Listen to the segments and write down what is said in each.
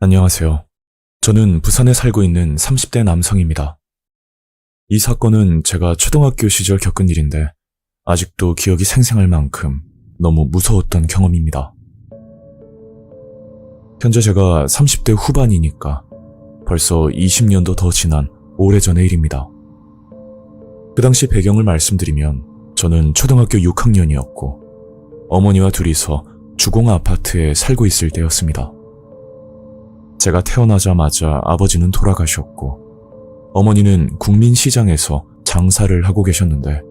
안녕하세요. 저는 부산에 살고 있는 30대 남성입니다. 이 사건은 제가 초등학교 시절 겪은 일인데 아직도 기억이 생생할 만큼 너무 무서웠던 경험입니다. 현재 제가 30대 후반이니까 벌써 20년도 더 지난 오래전의 일입니다. 그 당시 배경을 말씀드리면 저는 초등학교 6학년이었고 어머니와 둘이서 주공 아파트에 살고 있을 때였습니다. 제가 태어나자마자 아버지는 돌아가셨고 어머니는 국민시장에서 장사를 하고 계셨는데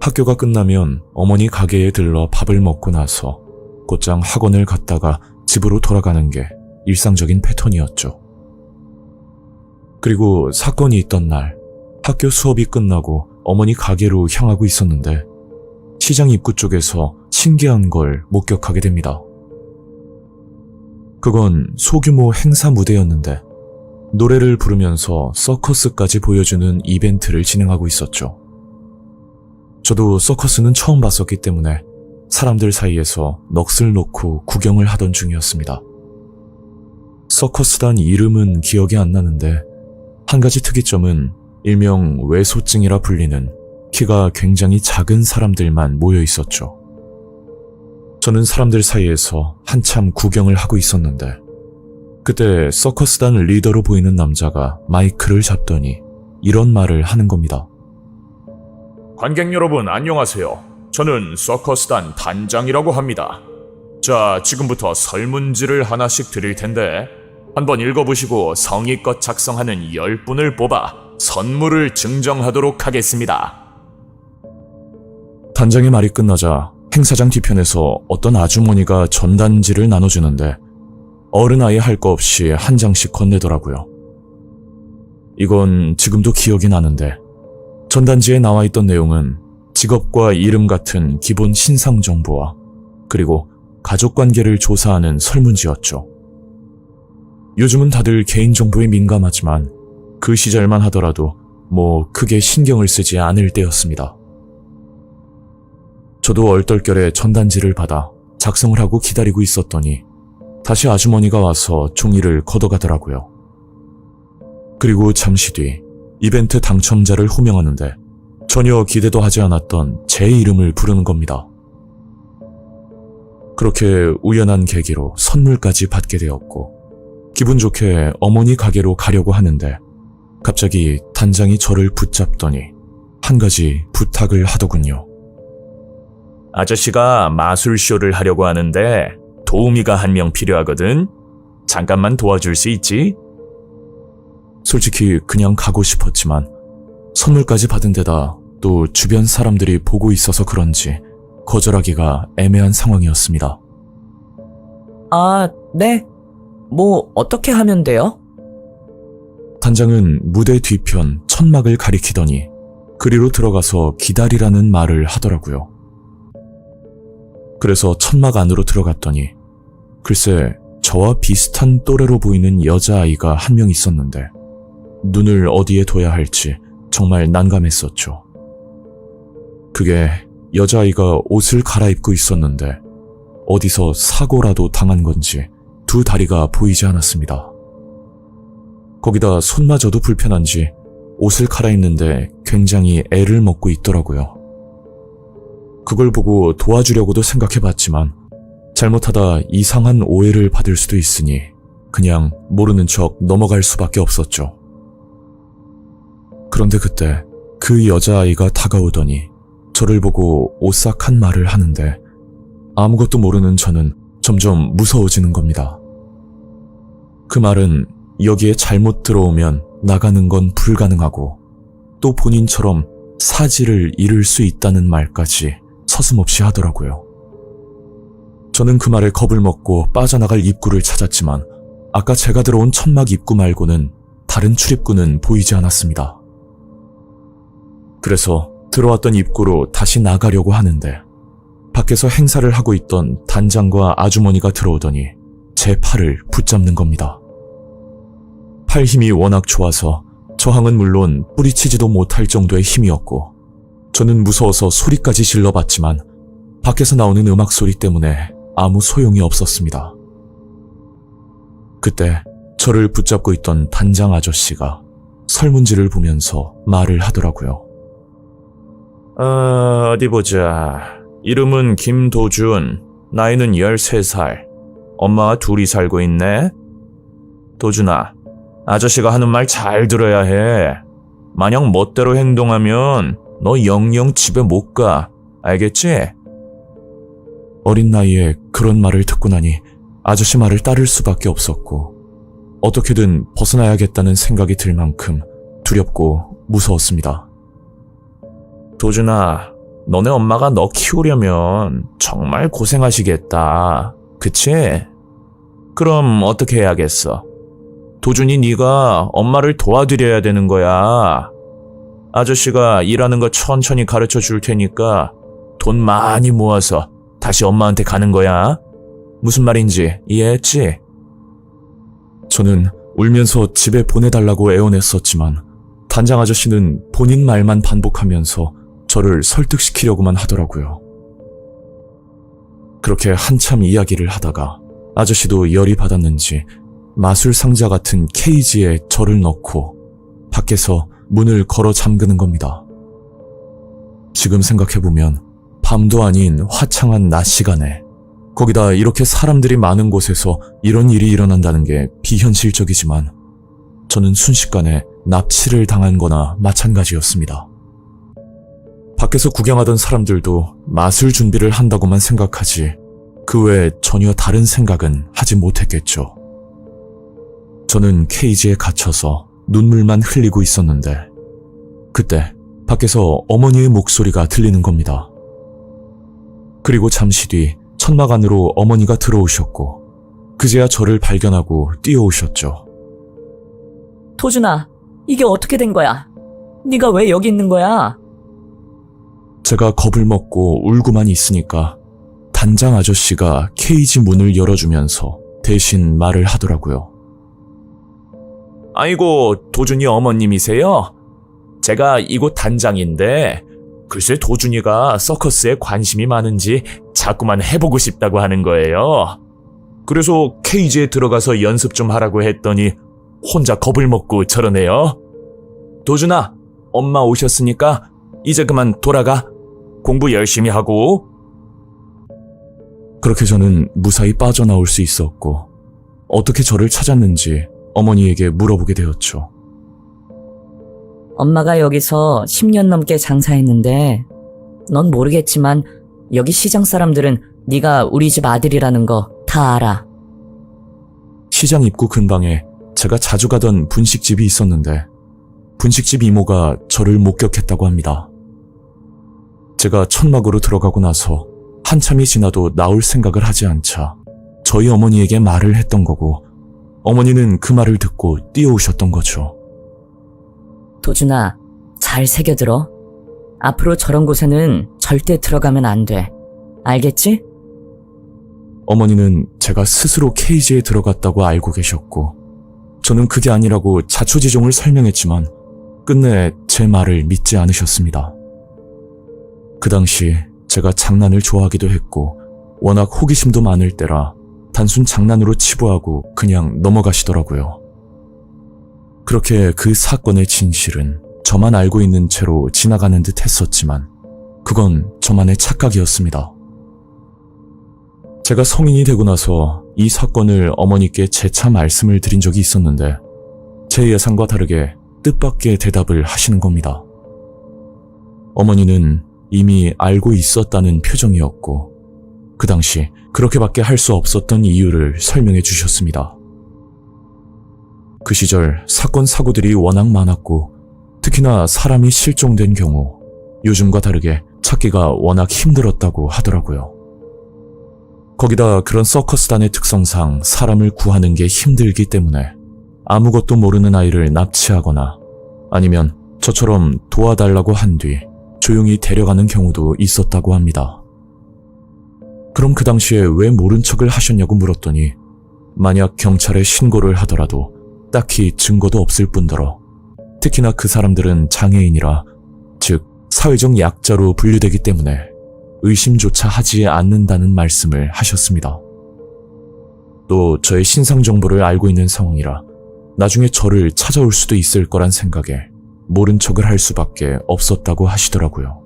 학교가 끝나면 어머니 가게에 들러 밥을 먹고 나서 곧장 학원을 갔다가 집으로 돌아가는 게 일상적인 패턴이었죠. 그리고 사건이 있던 날 학교 수업이 끝나고 어머니 가게로 향하고 있었는데 시장 입구 쪽에서 신기한 걸 목격하게 됩니다. 그건 소규모 행사 무대였는데 노래를 부르면서 서커스까지 보여주는 이벤트를 진행하고 있었죠. 저도 서커스는 처음 봤었기 때문에 사람들 사이에서 넋을 놓고 구경을 하던 중이었습니다. 서커스단 이름은 기억이 안 나는데 한 가지 특이점은 일명 외소증이라 불리는 키가 굉장히 작은 사람들만 모여 있었죠. 저는 사람들 사이에서 한참 구경을 하고 있었는데 그때 서커스단 리더로 보이는 남자가 마이크를 잡더니 이런 말을 하는 겁니다. 관객 여러분 안녕하세요. 저는 서커스단 단장이라고 합니다. 자, 지금부터 설문지를 하나씩 드릴 텐데 한번 읽어보시고 성의껏 작성하는 10분을 뽑아 선물을 증정하도록 하겠습니다. 단장의 말이 끝나자 행사장 뒤편에서 어떤 아주머니가 전단지를 나눠주는데 어른 아이 할 거 없이 한 장씩 건네더라고요. 이건 지금도 기억이 나는데 전단지에 나와 있던 내용은 직업과 이름 같은 기본 신상 정보와 그리고 가족관계를 조사하는 설문지였죠. 요즘은 다들 개인정보에 민감하지만 그 시절만 하더라도 크게 신경을 쓰지 않을 때였습니다. 저도 얼떨결에 전단지를 받아 작성을 하고 기다리고 있었더니 다시 아주머니가 와서 종이를 걷어가더라고요. 그리고 잠시 뒤 이벤트 당첨자를 호명하는데 전혀 기대도 하지 않았던 제 이름을 부르는 겁니다. 그렇게 우연한 계기로 선물까지 받게 되었고 기분 좋게 어머니 가게로 가려고 하는데 갑자기 단장이 저를 붙잡더니 한 가지 부탁을 하더군요. 아저씨가 마술쇼를 하려고 하는데 도우미가 한 명 필요하거든. 잠깐만 도와줄 수 있지? 솔직히 그냥 가고 싶었지만 선물까지 받은 데다 또 주변 사람들이 보고 있어서 그런지 거절하기가 애매한 상황이었습니다. 네. 어떻게 하면 돼요? 단장은 무대 뒤편 천막을 가리키더니 그리로 들어가서 기다리라는 말을 하더라고요. 그래서 천막 안으로 들어갔더니 글쎄 저와 비슷한 또래로 보이는 여자아이가 한 명 있었는데 눈을 어디에 둬야 할지 정말 난감했었죠. 그게 여자아이가 옷을 갈아입고 있었는데 어디서 사고라도 당한 건지 두 다리가 보이지 않았습니다. 거기다 손마저도 불편한지 옷을 갈아입는데 굉장히 애를 먹고 있더라고요. 그걸 보고 도와주려고도 생각해봤지만 잘못하다 이상한 오해를 받을 수도 있으니 그냥 모르는 척 넘어갈 수밖에 없었죠. 그런데 그때 그 여자아이가 다가오더니 저를 보고 오싹한 말을 하는데 아무것도 모르는 저는 점점 무서워지는 겁니다. 그 말은 여기에 잘못 들어오면 나가는 건 불가능하고 또 본인처럼 사지를 잃을 수 있다는 말까지 서슴없이 하더라고요. 저는 그 말에 겁을 먹고 빠져나갈 입구를 찾았지만 아까 제가 들어온 천막 입구 말고는 다른 출입구는 보이지 않았습니다. 그래서 들어왔던 입구로 다시 나가려고 하는데 밖에서 행사를 하고 있던 단장과 아주머니가 들어오더니 제 팔을 붙잡는 겁니다. 팔 힘이 워낙 좋아서 저항은 물론 뿌리치지도 못할 정도의 힘이었고 저는 무서워서 소리까지 질러봤지만 밖에서 나오는 음악 소리 때문에 아무 소용이 없었습니다. 그때 저를 붙잡고 있던 단장 아저씨가 설문지를 보면서 말을 하더라고요. 어디 보자. 이름은 김도준, 나이는 13살. 엄마와 둘이 살고 있네. 도준아, 아저씨가 하는 말 잘 들어야 해. 만약 멋대로 행동하면 너 영영 집에 못 가. 알겠지? 어린 나이에 그런 말을 듣고 나니 아저씨 말을 따를 수밖에 없었고 어떻게든 벗어나야겠다는 생각이 들 만큼 두렵고 무서웠습니다. 도준아, 너네 엄마가 너 키우려면 정말 고생하시겠다. 그치? 그럼 어떻게 해야겠어? 도준이 네가 엄마를 도와드려야 되는 거야. 아저씨가 일하는 거 천천히 가르쳐 줄 테니까 돈 많이 모아서 다시 엄마한테 가는 거야. 무슨 말인지 이해했지? 저는 울면서 집에 보내달라고 애원했었지만 단장 아저씨는 본인 말만 반복하면서 저를 설득시키려고만 하더라고요. 그렇게 한참 이야기를 하다가 아저씨도 열이 받았는지 마술 상자 같은 케이지에 저를 넣고 밖에서 문을 걸어 잠그는 겁니다. 지금 생각해보면 밤도 아닌 화창한 낮 시간에 거기다 이렇게 사람들이 많은 곳에서 이런 일이 일어난다는 게 비현실적이지만 저는 순식간에 납치를 당한 거나 마찬가지였습니다. 밖에서 구경하던 사람들도 마술 준비를 한다고만 생각하지 그 외에 전혀 다른 생각은 하지 못했겠죠. 저는 케이지에 갇혀서 눈물만 흘리고 있었는데 그때 밖에서 어머니의 목소리가 들리는 겁니다. 그리고 잠시 뒤 천막 안으로 어머니가 들어오셨고 그제야 저를 발견하고 뛰어오셨죠. 도준아, 이게 어떻게 된 거야? 네가 왜 여기 있는 거야? 제가 겁을 먹고 울고만 있으니까 단장 아저씨가 케이지 문을 열어주면서 대신 말을 하더라고요. 아이고, 도준이 어머님이세요? 제가 이곳 단장인데 글쎄 도준이가 서커스에 관심이 많은지 자꾸만 해보고 싶다고 하는 거예요. 그래서 케이지에 들어가서 연습 좀 하라고 했더니 혼자 겁을 먹고 저러네요. 도준아, 엄마 오셨으니까 이제 그만 돌아가. 공부 열심히 하고. 그렇게 저는 무사히 빠져나올 수 있었고 어떻게 저를 찾았는지 어머니에게 물어보게 되었죠. 엄마가 여기서 10년 넘게 장사했는데 넌 모르겠지만 여기 시장 사람들은 네가 우리 집 아들이라는 거 다 알아. 시장 입구 근방에 제가 자주 가던 분식집이 있었는데 분식집 이모가 저를 목격했다고 합니다. 제가 천막으로 들어가고 나서 한참이 지나도 나올 생각을 하지 않자 저희 어머니에게 말을 했던 거고 어머니는 그 말을 듣고 뛰어오셨던 거죠. 도준아, 잘 새겨들어. 앞으로 저런 곳에는 절대 들어가면 안 돼. 알겠지? 어머니는 제가 스스로 케이지에 들어갔다고 알고 계셨고 저는 그게 아니라고 자초지종을 설명했지만 끝내 제 말을 믿지 않으셨습니다. 그 당시 제가 장난을 좋아하기도 했고 워낙 호기심도 많을 때라 단순 장난으로 치부하고 그냥 넘어가시더라고요. 그렇게 그 사건의 진실은 저만 알고 있는 채로 지나가는 듯 했었지만 그건 저만의 착각이었습니다. 제가 성인이 되고 나서 이 사건을 어머니께 재차 말씀을 드린 적이 있었는데 제 예상과 다르게 뜻밖의 대답을 하시는 겁니다. 어머니는 이미 알고 있었다는 표정이었고 그 당시 그렇게밖에 할 수 없었던 이유를 설명해 주셨습니다. 그 시절 사건 사고들이 워낙 많았고 특히나 사람이 실종된 경우 요즘과 다르게 찾기가 워낙 힘들었다고 하더라고요. 거기다 그런 서커스단의 특성상 사람을 구하는 게 힘들기 때문에 아무것도 모르는 아이를 납치하거나 아니면 저처럼 도와달라고 한 뒤 조용히 데려가는 경우도 있었다고 합니다. 그럼 그 당시에 왜 모른 척을 하셨냐고 물었더니 만약 경찰에 신고를 하더라도 딱히 증거도 없을 뿐더러 특히나 그 사람들은 장애인이라, 즉 사회적 약자로 분류되기 때문에 의심조차 하지 않는다는 말씀을 하셨습니다. 또 저의 신상 정보를 알고 있는 상황이라 나중에 저를 찾아올 수도 있을 거란 생각에 모른 척을 할 수밖에 없었다고 하시더라고요.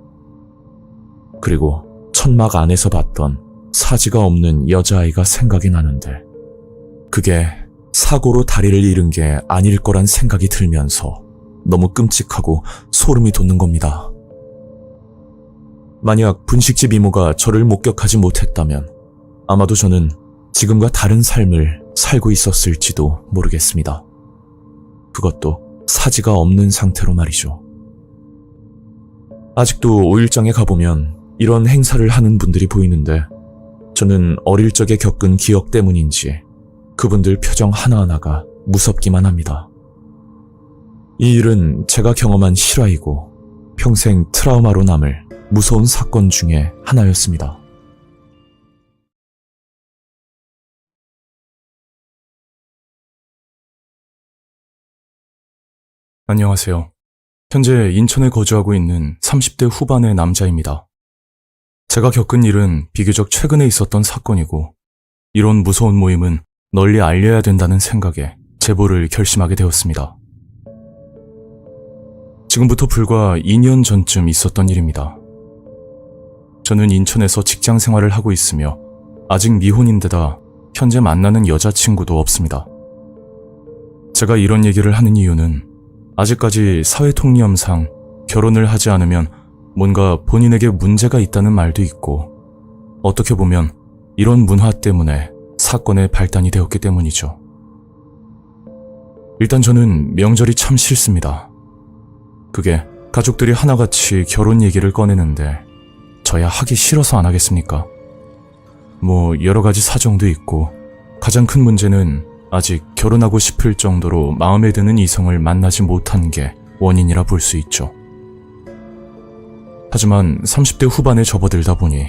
그리고 천막 안에서 봤던 사지가 없는 여자아이가 생각이 나는데 그게 사고로 다리를 잃은 게 아닐 거란 생각이 들면서 너무 끔찍하고 소름이 돋는 겁니다. 만약 분식집 이모가 저를 목격하지 못했다면 아마도 저는 지금과 다른 삶을 살고 있었을지도 모르겠습니다. 그것도 사지가 없는 상태로 말이죠. 아직도 5일장에 가보면 이런 행사를 하는 분들이 보이는데 저는 어릴 적에 겪은 기억 때문인지 그분들 표정 하나하나가 무섭기만 합니다. 이 일은 제가 경험한 실화이고 평생 트라우마로 남을 무서운 사건 중에 하나였습니다. 안녕하세요. 현재 인천에 거주하고 있는 30대 후반의 남자입니다. 제가 겪은 일은 비교적 최근에 있었던 사건이고 이런 무서운 모임은 널리 알려야 된다는 생각에 제보를 결심하게 되었습니다. 지금부터 불과 2년 전쯤 있었던 일입니다. 저는 인천에서 직장 생활을 하고 있으며 아직 미혼인데다 현재 만나는 여자친구도 없습니다. 제가 이런 얘기를 하는 이유는 아직까지 사회통념상 결혼을 하지 않으면 뭔가 본인에게 문제가 있다는 말도 있고 어떻게 보면 이런 문화 때문에 사건의 발단이 되었기 때문이죠. 일단 저는 명절이 참 싫습니다. 그게 가족들이 하나같이 결혼 얘기를 꺼내는데 저야 하기 싫어서 안 하겠습니까? 뭐 여러 가지 사정도 있고 가장 큰 문제는 아직 결혼하고 싶을 정도로 마음에 드는 이성을 만나지 못한 게 원인이라 볼 수 있죠. 하지만 30대 후반에 접어들다 보니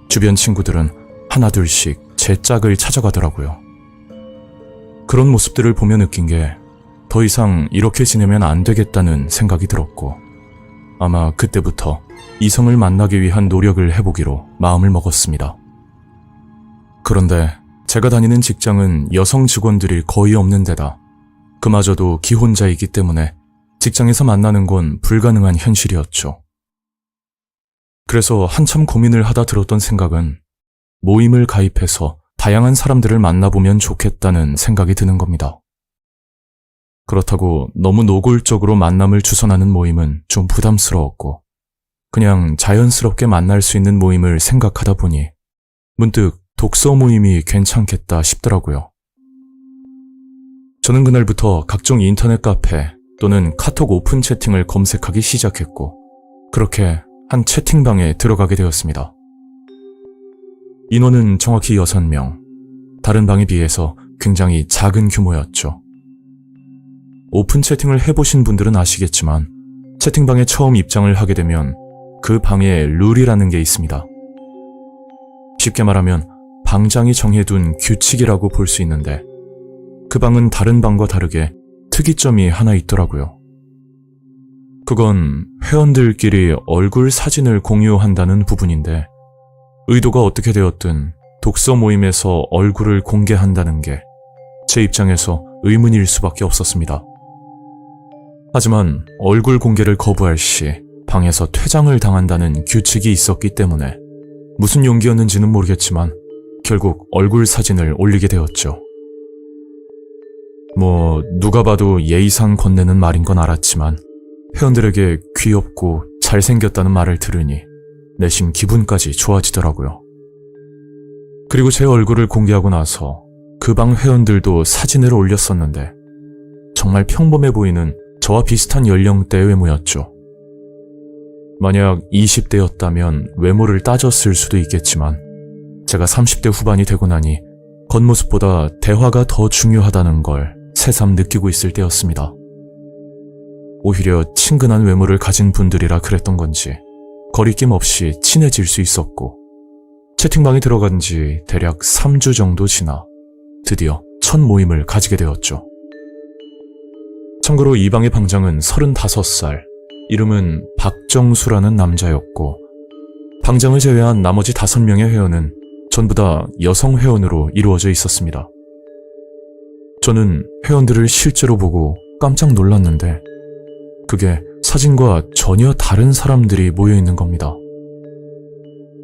주변 친구들은 하나둘씩 제 짝을 찾아가더라고요. 그런 모습들을 보며 느낀 게 더 이상 이렇게 지내면 안 되겠다는 생각이 들었고 아마 그때부터 이성을 만나기 위한 노력을 해보기로 마음을 먹었습니다. 그런데 제가 다니는 직장은 여성 직원들이 거의 없는 데다 그마저도 기혼자이기 때문에 직장에서 만나는 건 불가능한 현실이었죠. 그래서 한참 고민을 하다 들었던 생각은 모임을 가입해서 다양한 사람들을 만나보면 좋겠다는 생각이 드는 겁니다. 그렇다고 너무 노골적으로 만남을 주선하는 모임은 좀 부담스러웠고 그냥 자연스럽게 만날 수 있는 모임을 생각하다 보니 문득 독서 모임이 괜찮겠다 싶더라고요. 저는 그날부터 각종 인터넷 카페 또는 카톡 오픈 채팅을 검색하기 시작했고 그렇게 한 채팅방에 들어가게 되었습니다. 인원은 정확히 6명, 다른 방에 비해서 굉장히 작은 규모였죠. 오픈 채팅을 해보신 분들은 아시겠지만 채팅방에 처음 입장을 하게 되면 그 방에 룰이라는 게 있습니다. 쉽게 말하면 방장이 정해둔 규칙이라고 볼 수 있는데 그 방은 다른 방과 다르게 특이점이 하나 있더라고요. 그건 회원들끼리 얼굴 사진을 공유한다는 부분인데 의도가 어떻게 되었든 독서 모임에서 얼굴을 공개한다는 게 제 입장에서 의문일 수밖에 없었습니다. 하지만 얼굴 공개를 거부할 시 방에서 퇴장을 당한다는 규칙이 있었기 때문에 무슨 용기였는지는 모르겠지만 결국 얼굴 사진을 올리게 되었죠. 누가 봐도 예의상 건네는 말인 건 알았지만 회원들에게 귀엽고 잘생겼다는 말을 들으니 내심 기분까지 좋아지더라고요. 그리고 제 얼굴을 공개하고 나서 그 방 회원들도 사진을 올렸었는데 정말 평범해 보이는 저와 비슷한 연령대의 외모였죠. 만약 20대였다면 외모를 따졌을 수도 있겠지만 제가 30대 후반이 되고 나니 겉모습보다 대화가 더 중요하다는 걸 새삼 느끼고 있을 때였습니다. 오히려 친근한 외모를 가진 분들이라 그랬던 건지 거리낌 없이 친해질 수 있었고, 채팅방에 들어간 지 대략 3주 정도 지나 드디어 첫 모임을 가지게 되었죠. 참고로 이 방의 방장은 35살, 이름은 박정수라는 남자였고, 방장을 제외한 나머지 5명의 회원은 전부 다 여성 회원으로 이루어져 있었습니다. 저는 회원들을 실제로 보고 깜짝 놀랐는데 그게 사진과 전혀 다른 사람들이 모여 있는 겁니다.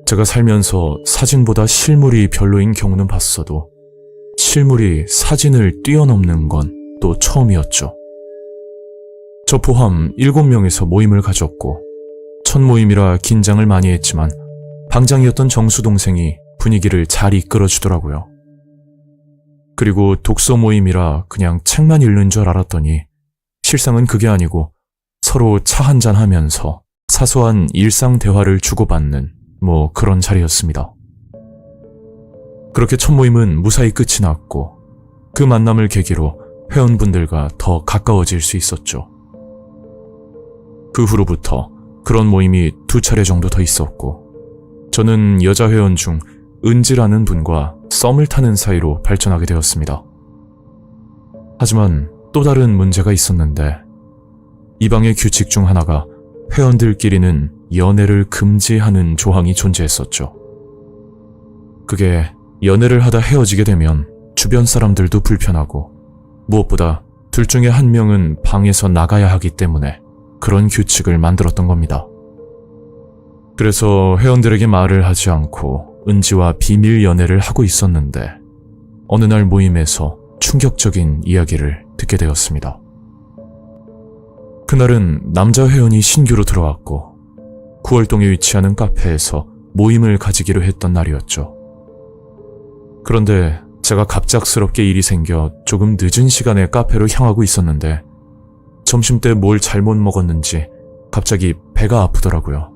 제가 살면서 사진보다 실물이 별로인 경우는 봤어도 실물이 사진을 뛰어넘는 건 또 처음이었죠. 저 포함 7명에서 모임을 가졌고, 첫 모임이라 긴장을 많이 했지만 방장이었던 정수 동생이 분위기를 잘 이끌어주더라고요. 그리고 독서 모임이라 그냥 책만 읽는 줄 알았더니 실상은 그게 아니고 서로 차 한잔 하면서 사소한 일상 대화를 주고받는 뭐 그런 자리였습니다. 그렇게 첫 모임은 무사히 끝이 났고, 그 만남을 계기로 회원분들과 더 가까워질 수 있었죠. 그 후로부터 그런 모임이 2차례 정도 더 있었고, 저는 여자 회원 중 은지라는 분과 썸을 타는 사이로 발전하게 되었습니다. 하지만 또 다른 문제가 있었는데, 이 방의 규칙 중 하나가 회원들끼리는 연애를 금지하는 조항이 존재했었죠. 그게 연애를 하다 헤어지게 되면 주변 사람들도 불편하고, 무엇보다 둘 중에 한 명은 방에서 나가야 하기 때문에 그런 규칙을 만들었던 겁니다. 그래서 회원들에게 말을 하지 않고 은지와 비밀 연애를 하고 있었는데, 어느 날 모임에서 충격적인 이야기를 듣게 되었습니다. 그날은 남자 회원이 신규로 들어왔고, 9월동에 위치하는 카페에서 모임을 가지기로 했던 날이었죠. 그런데 제가 갑작스럽게 일이 생겨 조금 늦은 시간에 카페로 향하고 있었는데, 점심때 뭘 잘못 먹었는지 갑자기 배가 아프더라고요.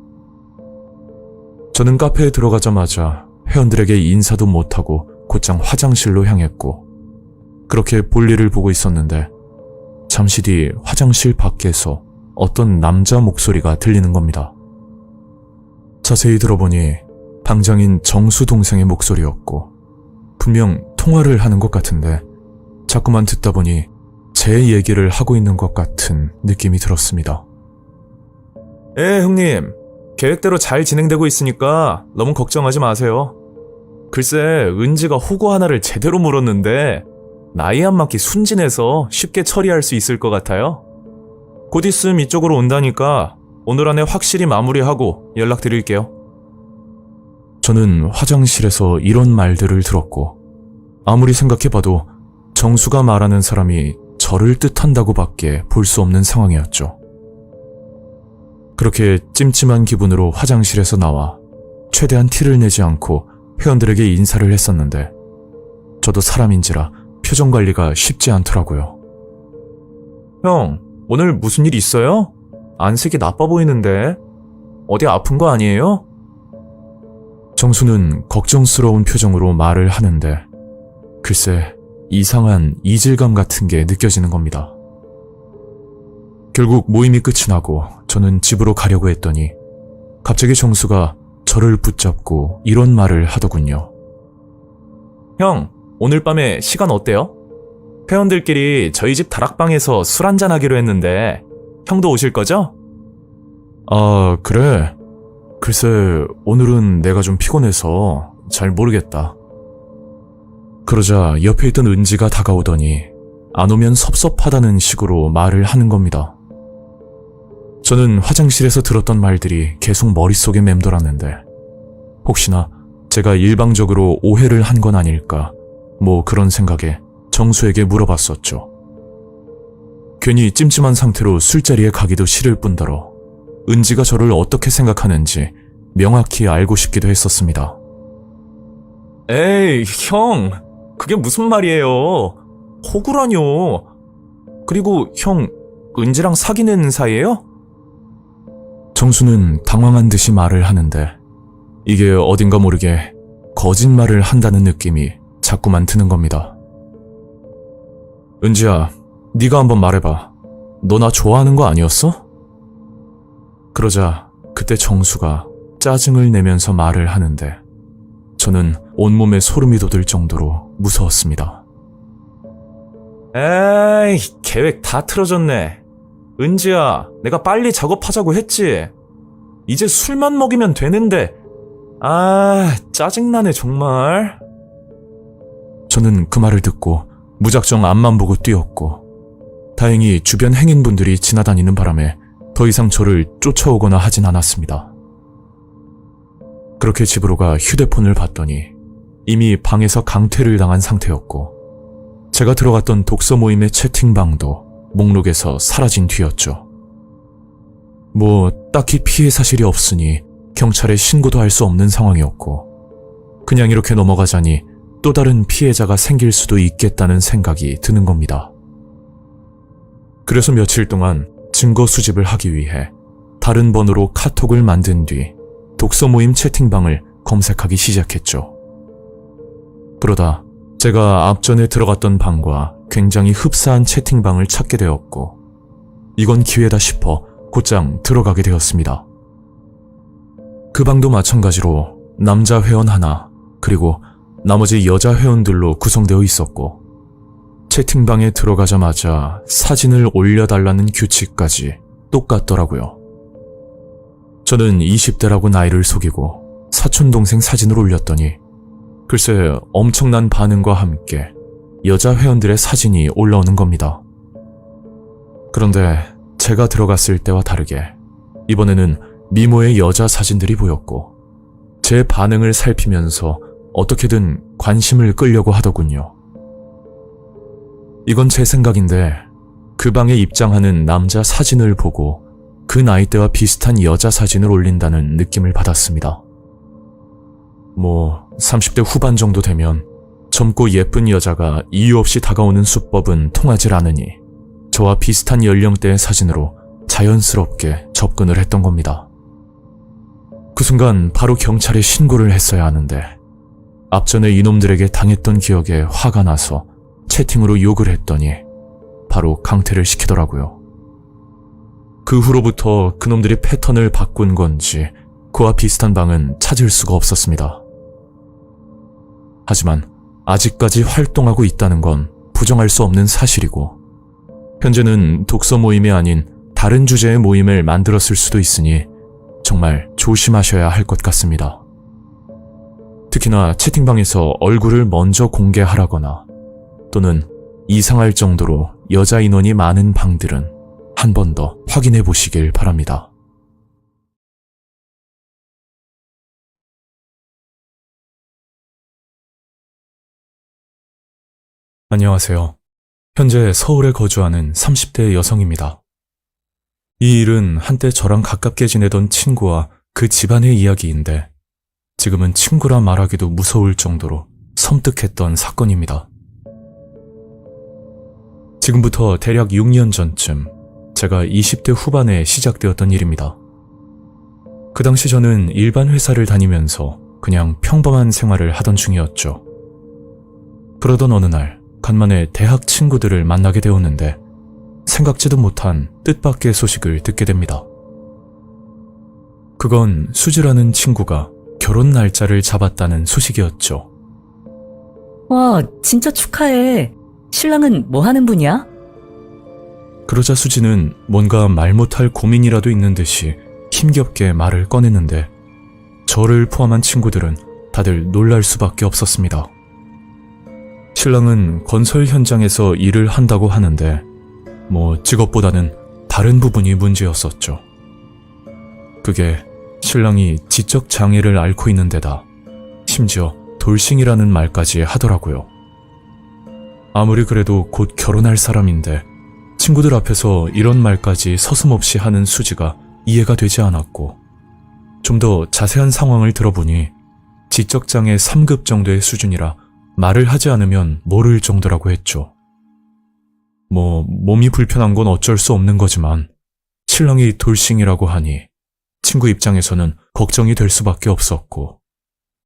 저는 카페에 들어가자마자 회원들에게 인사도 못하고 곧장 화장실로 향했고, 그렇게 볼일을 보고 있었는데 잠시 뒤 화장실 밖에서 어떤 남자 목소리가 들리는 겁니다. 자세히 들어보니 방장인 정수 동생의 목소리였고, 분명 통화를 하는 것 같은데 자꾸만 듣다 보니 제 얘기를 하고 있는 것 같은 느낌이 들었습니다. 형님. 계획대로 잘 진행되고 있으니까 너무 걱정하지 마세요. 글쎄, 은지가 호구 하나를 제대로 물었는데 나이 안 맞게 순진해서 쉽게 처리할 수 있을 것 같아요. 곧 있음 이쪽으로 온다니까 오늘 안에 확실히 마무리하고 연락드릴게요. 저는 화장실에서 이런 말들을 들었고, 아무리 생각해봐도 정수가 말하는 사람이 저를 뜻한다고 밖에 볼 수 없는 상황이었죠. 그렇게 찜찜한 기분으로 화장실에서 나와 최대한 티를 내지 않고 회원들에게 인사를 했었는데, 저도 사람인지라 표정 관리가 쉽지 않더라고요. 형, 오늘 무슨 일 있어요? 안색이 나빠 보이는데. 어디 아픈 거 아니에요? 정수는 걱정스러운 표정으로 말을 하는데, 글쎄 이상한 이질감 같은 게 느껴지는 겁니다. 결국 모임이 끝이 나고 저는 집으로 가려고 했더니 갑자기 정수가 저를 붙잡고 이런 말을 하더군요. 형, 오늘 밤에 시간 어때요? 회원들끼리 저희 집 다락방에서 술 한잔 하기로 했는데 형도 오실 거죠? 아, 그래? 글쎄 오늘은 내가 좀 피곤해서 잘 모르겠다. 그러자 옆에 있던 은지가 다가오더니 안 오면 섭섭하다는 식으로 말을 하는 겁니다. 저는 화장실에서 들었던 말들이 계속 머릿속에 맴돌았는데, 혹시나 제가 일방적으로 오해를 한 건 아닐까, 뭐 그런 생각에 정수에게 물어봤었죠. 괜히 찜찜한 상태로 술자리에 가기도 싫을 뿐더러 은지가 저를 어떻게 생각하는지 명확히 알고 싶기도 했었습니다. 에이, 형, 그게 무슨 말이에요? 호구라뇨. 그리고 형, 은지랑 사귀는 사이예요? 정수는 당황한 듯이 말을 하는데, 이게 어딘가 모르게 거짓말을 한다는 느낌이 자꾸만 드는 겁니다. 은지야, 네가 한번 말해봐. 너 나 좋아하는 거 아니었어? 그러자 그때 정수가 짜증을 내면서 말을 하는데 저는 온몸에 소름이 돋을 정도로 무서웠습니다. 에이, 계획 다 틀어졌네. 은지야, 내가 빨리 작업하자고 했지. 이제 술만 먹이면 되는데. 아, 짜증나네 정말. 저는 그 말을 듣고 무작정 앞만 보고 뛰었고 다행히 주변 행인분들이 지나다니는 바람에 더 이상 저를 쫓아오거나 하진 않았습니다. 그렇게 집으로 가 휴대폰을 봤더니 이미 방에서 강퇴를 당한 상태였고 제가 들어갔던 독서 모임의 채팅방도 목록에서 사라진 뒤였죠. 뭐 딱히 피해 사실이 없으니 경찰에 신고도 할 수 없는 상황이었고 그냥 이렇게 넘어가자니 또 다른 피해자가 생길 수도 있겠다는 생각이 드는 겁니다. 그래서 며칠 동안 증거 수집을 하기 위해 다른 번호로 카톡을 만든 뒤 독서 모임 채팅방을 검색하기 시작했죠. 그러다 제가 앞전에 들어갔던 방과 굉장히 흡사한 채팅방을 찾게 되었고 이건 기회다 싶어 곧장 들어가게 되었습니다. 그 방도 마찬가지로 남자 회원 하나 그리고 나머지 여자 회원들로 구성되어 있었고 채팅방에 들어가자마자 사진을 올려달라는 규칙까지 똑같더라고요. 저는 20대라고 나이를 속이고 사촌동생 사진을 올렸더니 글쎄 엄청난 반응과 함께 여자 회원들의 사진이 올라오는 겁니다. 그런데 제가 들어갔을 때와 다르게 이번에는 미모의 여자 사진들이 보였고 제 반응을 살피면서 어떻게든 관심을 끌려고 하더군요. 이건 제 생각인데 그 방에 입장하는 남자 사진을 보고 그 나이대와 비슷한 여자 사진을 올린다는 느낌을 받았습니다. 뭐 30대 후반 정도 되면 젊고 예쁜 여자가 이유 없이 다가오는 수법은 통하질 않으니 저와 비슷한 연령대의 사진으로 자연스럽게 접근을 했던 겁니다. 그 순간 바로 경찰에 신고를 했어야 하는데 앞전에 이놈들에게 당했던 기억에 화가 나서 채팅으로 욕을 했더니 바로 강퇴를 시키더라고요. 그 후로부터 그놈들이 패턴을 바꾼 건지 그와 비슷한 방은 찾을 수가 없었습니다. 하지만 아직까지 활동하고 있다는 건 부정할 수 없는 사실이고 현재는 독서 모임이 아닌 다른 주제의 모임을 만들었을 수도 있으니 정말 조심하셔야 할 것 같습니다. 특히나 채팅방에서 얼굴을 먼저 공개하라거나 또는 이상할 정도로 여자 인원이 많은 방들은 한 번 더 확인해 보시길 바랍니다. 안녕하세요. 현재 서울에 거주하는 30대 여성입니다. 이 일은 한때 저랑 가깝게 지내던 친구와 그 집안의 이야기인데 지금은 친구라 말하기도 무서울 정도로 섬뜩했던 사건입니다. 지금부터 대략 6년 전쯤 제가 20대 후반에 시작되었던 일입니다. 그 당시 저는 일반 회사를 다니면서 그냥 평범한 생활을 하던 중이었죠. 그러던 어느 날 간만에 대학 친구들을 만나게 되었는데 생각지도 못한 뜻밖의 소식을 듣게 됩니다. 그건 수지라는 친구가 결혼 날짜를 잡았다는 소식이었죠. 와, 진짜 축하해. 신랑은 뭐 하는 분이야? 그러자 수지는 뭔가 말 못할 고민이라도 있는 듯이 힘겹게 말을 꺼냈는데 저를 포함한 친구들은 다들 놀랄 수밖에 없었습니다. 신랑은 건설 현장에서 일을 한다고 하는데 뭐 직업보다는 다른 부분이 문제였었죠. 그게 신랑이 지적 장애를 앓고 있는 데다 심지어 돌싱이라는 말까지 하더라고요. 아무리 그래도 곧 결혼할 사람인데 친구들 앞에서 이런 말까지 서슴없이 하는 수지가 이해가 되지 않았고 좀 더 자세한 상황을 들어보니 지적장애 3급 정도의 수준이라 말을 하지 않으면 모를 정도라고 했죠. 뭐 몸이 불편한 건 어쩔 수 없는 거지만 신랑이 돌싱이라고 하니 친구 입장에서는 걱정이 될 수밖에 없었고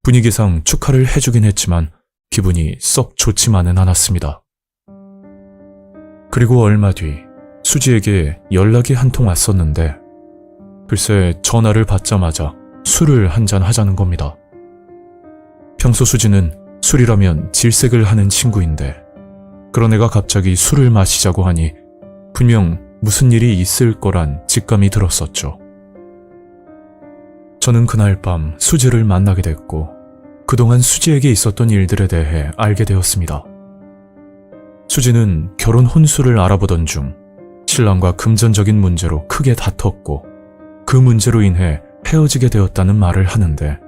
분위기상 축하를 해주긴 했지만 기분이 썩 좋지만은 않았습니다. 그리고 얼마 뒤 수지에게 연락이 한 통 왔었는데 글쎄 전화를 받자마자 술을 한잔 하자는 겁니다. 평소 수지는 술이라면 질색을 하는 친구인데 그런 애가 갑자기 술을 마시자고 하니 분명 무슨 일이 있을 거란 직감이 들었었죠. 저는 그날 밤 수지를 만나게 됐고 그동안 수지에게 있었던 일들에 대해 알게 되었습니다. 수지는 결혼 혼수를 알아보던 중 신랑과 금전적인 문제로 크게 다퉜고 그 문제로 인해 헤어지게 되었다는 말을 하는데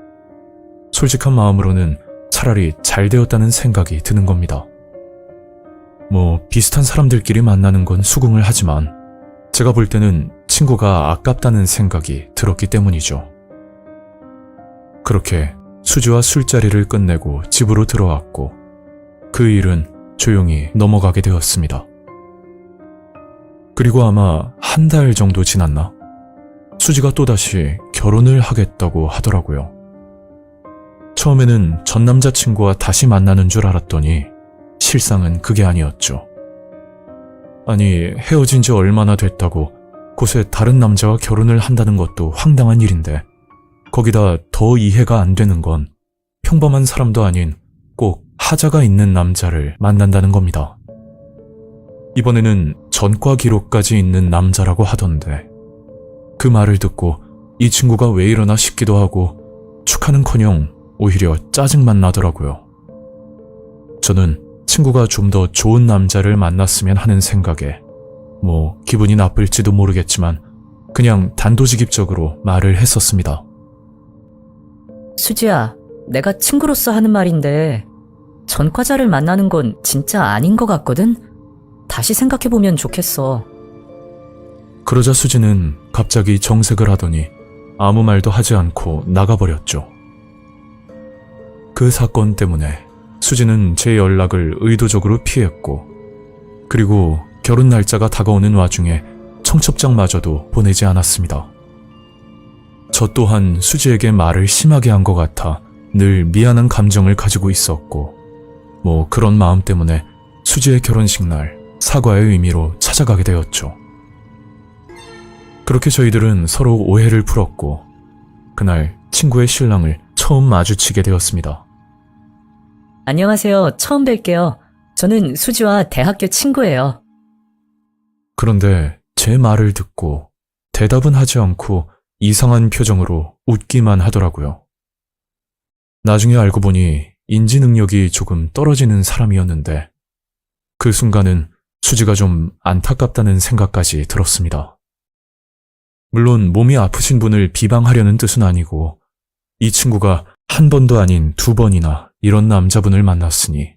솔직한 마음으로는 차라리 잘 되었다는 생각이 드는 겁니다. 비슷한 사람들끼리 만나는 건 수긍을 하지만 제가 볼 때는 친구가 아깝다는 생각이 들었기 때문이죠. 그렇게 수지와 술자리를 끝내고 집으로 들어왔고 그 일은 조용히 넘어가게 되었습니다. 그리고 아마 한 달 정도 지났나? 수지가 또다시 결혼을 하겠다고 하더라고요. 처음에는 전 남자친구와 다시 만나는 줄 알았더니 실상은 그게 아니었죠. 아니, 헤어진 지 얼마나 됐다고 곳에 다른 남자와 결혼을 한다는 것도 황당한 일인데 거기다 더 이해가 안 되는 건 평범한 사람도 아닌 꼭 하자가 있는 남자를 만난다는 겁니다. 이번에는 전과 기록까지 있는 남자라고 하던데 그 말을 듣고 이 친구가 왜 이러나 싶기도 하고 축하는커녕 오히려 짜증만 나더라고요. 저는 친구가 좀 더 좋은 남자를 만났으면 하는 생각에 기분이 나쁠지도 모르겠지만 그냥 단도직입적으로 말을 했었습니다. 수지야, 내가 친구로서 하는 말인데 전과자를 만나는 건 진짜 아닌 것 같거든? 다시 생각해보면 좋겠어. 그러자 수지는 갑자기 정색을 하더니 아무 말도 하지 않고 나가버렸죠. 그 사건 때문에 수지는 제 연락을 의도적으로 피했고 그리고 결혼 날짜가 다가오는 와중에 청첩장마저도 보내지 않았습니다. 저 또한 수지에게 말을 심하게 한 것 같아 늘 미안한 감정을 가지고 있었고 그런 마음 때문에 수지의 결혼식 날 사과의 의미로 찾아가게 되었죠. 그렇게 저희들은 서로 오해를 풀었고 그날 친구의 신랑을 처음 마주치게 되었습니다. 안녕하세요. 처음 뵐게요. 저는 수지와 대학교 친구예요. 그런데 제 말을 듣고 대답은 하지 않고 이상한 표정으로 웃기만 하더라고요. 나중에 알고 보니 인지 능력이 조금 떨어지는 사람이었는데 그 순간은 수지가 좀 안타깝다는 생각까지 들었습니다. 물론 몸이 아프신 분을 비방하려는 뜻은 아니고 이 친구가 한 번도 아닌 두 번이나 이런 남자분을 만났으니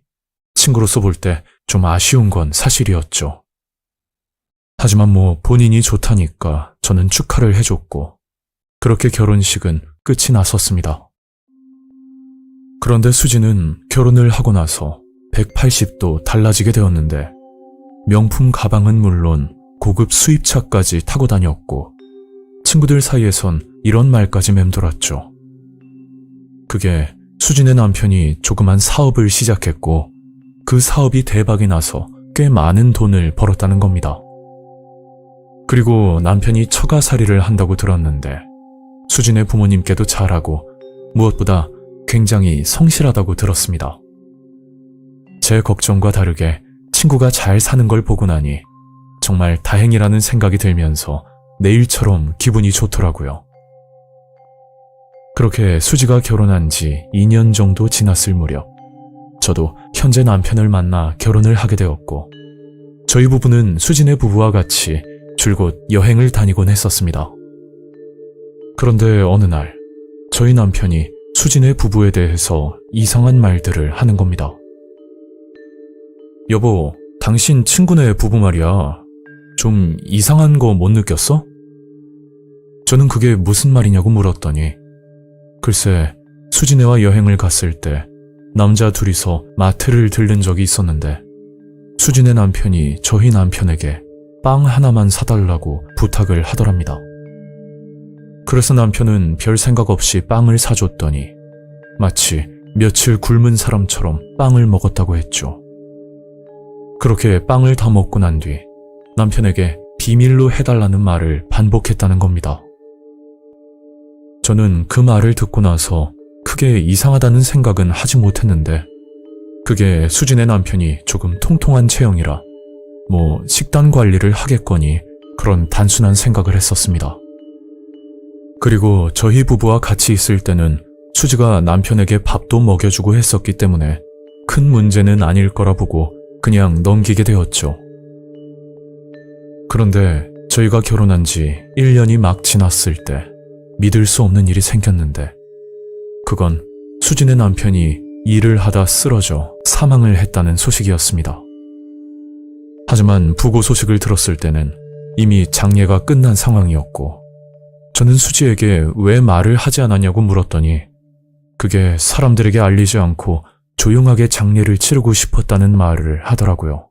친구로서 볼 때 좀 아쉬운 건 사실이었죠. 하지만 본인이 좋다니까 저는 축하를 해줬고 그렇게 결혼식은 끝이 났었습니다. 그런데 수지는 결혼을 하고 나서 180도 달라지게 되었는데 명품 가방은 물론 고급 수입차까지 타고 다녔고 친구들 사이에선 이런 말까지 맴돌았죠. 그게 수진의 남편이 조그만 사업을 시작했고 그 사업이 대박이 나서 꽤 많은 돈을 벌었다는 겁니다. 그리고 남편이 처가살이를 한다고 들었는데 수진의 부모님께도 잘하고 무엇보다 굉장히 성실하다고 들었습니다. 제 걱정과 다르게 친구가 잘 사는 걸 보고 나니 정말 다행이라는 생각이 들면서 내일처럼 기분이 좋더라고요. 그렇게 수지가 결혼한 지 2년 정도 지났을 무렵 저도 현재 남편을 만나 결혼을 하게 되었고 저희 부부는 수진의 부부와 같이 줄곧 여행을 다니곤 했었습니다. 그런데 어느 날 저희 남편이 수진의 부부에 대해서 이상한 말들을 하는 겁니다. 여보, 당신 친구네 부부 말이야. 좀 이상한 거 못 느꼈어? 저는 그게 무슨 말이냐고 물었더니 글쎄 수진애와 여행을 갔을 때 남자 둘이서 마트를 들른 적이 있었는데 수진의 남편이 저희 남편에게 빵 하나만 사달라고 부탁을 하더랍니다. 그래서 남편은 별 생각 없이 빵을 사줬더니 마치 며칠 굶은 사람처럼 빵을 먹었다고 했죠. 그렇게 빵을 다 먹고 난 뒤 남편에게 비밀로 해달라는 말을 반복했다는 겁니다. 저는 그 말을 듣고 나서 크게 이상하다는 생각은 하지 못했는데 그게 수진의 남편이 조금 통통한 체형이라 식단 관리를 하겠거니 그런 단순한 생각을 했었습니다. 그리고 저희 부부와 같이 있을 때는 수지가 남편에게 밥도 먹여주고 했었기 때문에 큰 문제는 아닐 거라 보고 그냥 넘기게 되었죠. 그런데 저희가 결혼한 지 1년이 막 지났을 때 믿을 수 없는 일이 생겼는데 그건 수진의 남편이 일을 하다 쓰러져 사망을 했다는 소식이었습니다. 하지만 부고 소식을 들었을 때는 이미 장례가 끝난 상황이었고 저는 수지에게 왜 말을 하지 않았냐고 물었더니 그게 사람들에게 알리지 않고 조용하게 장례를 치르고 싶었다는 말을 하더라고요.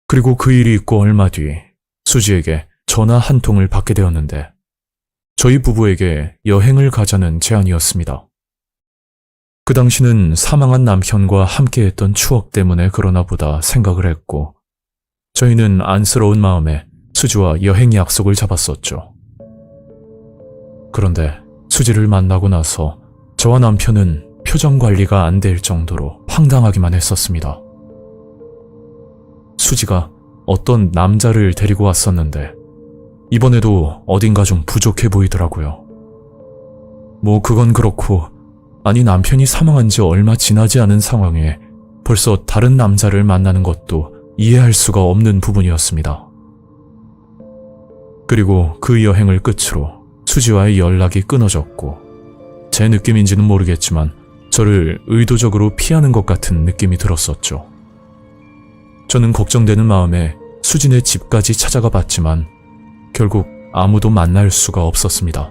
그리고 그 일이 있고 얼마 뒤 수지에게 전화 한 통을 받게 되었는데 저희 부부에게 여행을 가자는 제안이었습니다. 그 당시는 사망한 남편과 함께했던 추억 때문에 그러나 보다 생각을 했고 저희는 안쓰러운 마음에 수지와 여행 약속을 잡았었죠. 그런데 수지를 만나고 나서 저와 남편은 표정 관리가 안 될 정도로 황당하기만 했었습니다. 수지가 어떤 남자를 데리고 왔었는데 이번에도 어딘가 좀 부족해 보이더라고요. 그건 그렇고 아니 남편이 사망한 지 얼마 지나지 않은 상황에 벌써 다른 남자를 만나는 것도 이해할 수가 없는 부분이었습니다. 그리고 그 여행을 끝으로 수지와의 연락이 끊어졌고 제 느낌인지는 모르겠지만 저를 의도적으로 피하는 것 같은 느낌이 들었었죠. 저는 걱정되는 마음에 수진의 집까지 찾아가 봤지만 결국 아무도 만날 수가 없었습니다.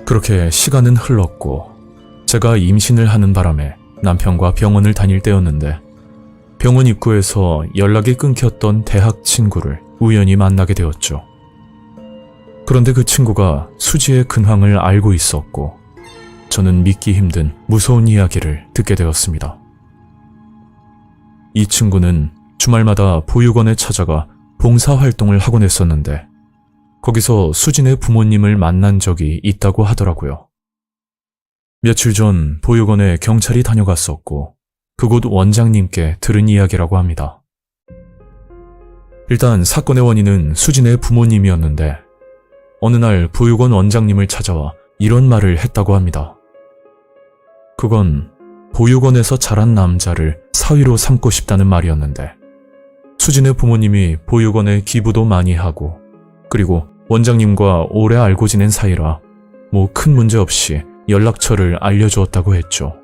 그렇게 시간은 흘렀고 제가 임신을 하는 바람에 남편과 병원을 다닐 때였는데 병원 입구에서 연락이 끊겼던 대학 친구를 우연히 만나게 되었죠. 그런데 그 친구가 수지의 근황을 알고 있었고 저는 믿기 힘든 무서운 이야기를 듣게 되었습니다. 이 친구는 주말마다 보육원에 찾아가 봉사활동을 하곤 했었는데 거기서 수진의 부모님을 만난 적이 있다고 하더라고요. 며칠 전 보육원에 경찰이 다녀갔었고 그곳 원장님께 들은 이야기라고 합니다. 일단 사건의 원인은 수진의 부모님이었는데 어느 날 보육원 원장님을 찾아와 이런 말을 했다고 합니다. 그건 보육원에서 자란 남자를 사위로 삼고 싶다는 말이었는데 수진의 부모님이 보육원에 기부도 많이 하고 그리고 원장님과 오래 알고 지낸 사이라 큰 문제 없이 연락처를 알려주었다고 했죠.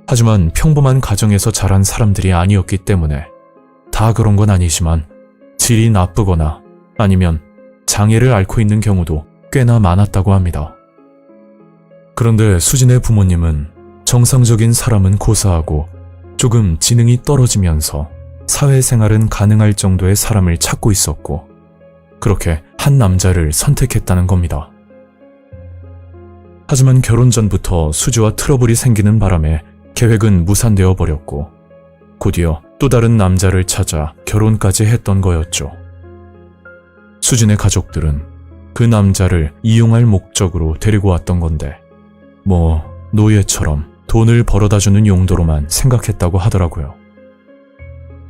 하지만 평범한 가정에서 자란 사람들이 아니었기 때문에 다 그런 건 아니지만 질이 나쁘거나 아니면 장애를 앓고 있는 경우도 꽤나 많았다고 합니다. 그런데 수진의 부모님은 정상적인 사람은 고사하고 조금 지능이 떨어지면서 사회생활은 가능할 정도의 사람을 찾고 있었고 그렇게 한 남자를 선택했다는 겁니다. 하지만 결혼 전부터 수지와 트러블이 생기는 바람에 계획은 무산되어 버렸고 곧이어 또 다른 남자를 찾아 결혼까지 했던 거였죠. 수진의 가족들은 그 남자를 이용할 목적으로 데리고 왔던 건데 노예처럼 돈을 벌어다주는 용도로만 생각했다고 하더라고요.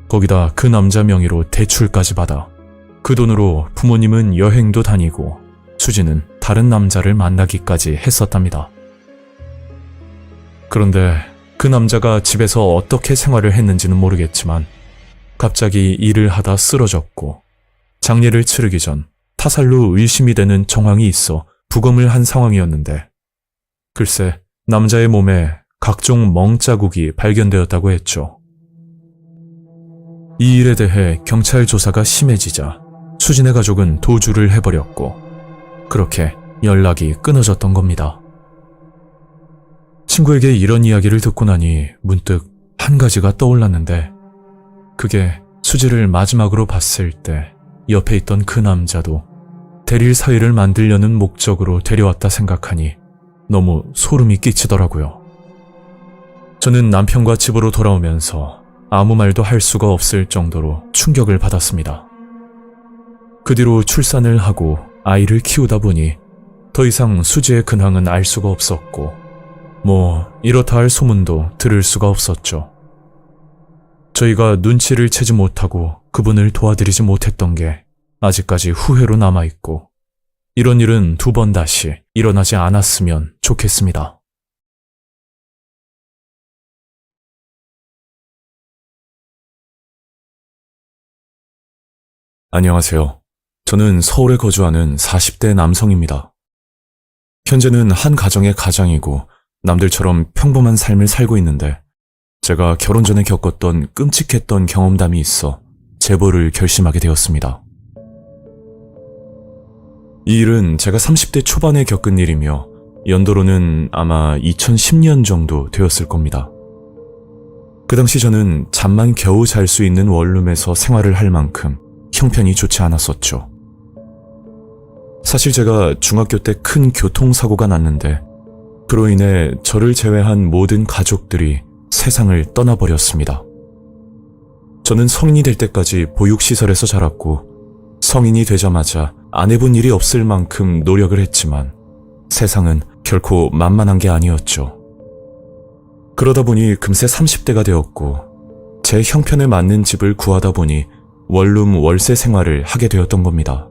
거기다 그 남자 명의로 대출까지 받아 그 돈으로 부모님은 여행도 다니고 수지는 다른 남자를 만나기까지 했었답니다. 그런데 그 남자가 집에서 어떻게 생활을 했는지는 모르겠지만 갑자기 일을 하다 쓰러졌고 장례를 치르기 전 타살로 의심이 되는 정황이 있어 부검을 한 상황이었는데 글쎄 남자의 몸에 각종 멍자국이 발견되었다고 했죠. 이 일에 대해 경찰 조사가 심해지자 수진의 가족은 도주를 해버렸고 그렇게 연락이 끊어졌던 겁니다. 친구에게 이런 이야기를 듣고 나니 문득 한 가지가 떠올랐는데 그게 수지를 마지막으로 봤을 때 옆에 있던 그 남자도 대릴 사위를 만들려는 목적으로 데려왔다 생각하니 너무 소름이 끼치더라고요. 저는 남편과 집으로 돌아오면서 아무 말도 할 수가 없을 정도로 충격을 받았습니다. 그 뒤로 출산을 하고 아이를 키우다 보니 더 이상 수지의 근황은 알 수가 없었고, 이렇다 할 소문도 들을 수가 없었죠. 저희가 눈치를 채지 못하고 그분을 도와드리지 못했던 게 아직까지 후회로 남아있고, 이런 일은 2번 다시 일어나지 않았으면 좋겠습니다. 안녕하세요. 저는 서울에 거주하는 40대 남성입니다. 현재는 한 가정의 가장이고 남들처럼 평범한 삶을 살고 있는데, 제가 결혼 전에 겪었던 끔찍했던 경험담이 있어 제보를 결심하게 되었습니다. 이 일은 제가 30대 초반에 겪은 일이며 연도로는 아마 2010년 정도 되었을 겁니다. 그 당시 저는 잠만 겨우 잘 수 있는 원룸에서 생활을 할 만큼 형편이 좋지 않았었죠. 사실 제가 중학교 때 큰 교통사고가 났는데, 그로 인해 저를 제외한 모든 가족들이 세상을 떠나버렸습니다. 저는 성인이 될 때까지 보육시설에서 자랐고, 성인이 되자마자 안 해본 일이 없을 만큼 노력을 했지만 세상은 결코 만만한 게 아니었죠. 그러다 보니 금세 30대가 되었고, 제 형편에 맞는 집을 구하다 보니 원룸 월세 생활을 하게 되었던 겁니다.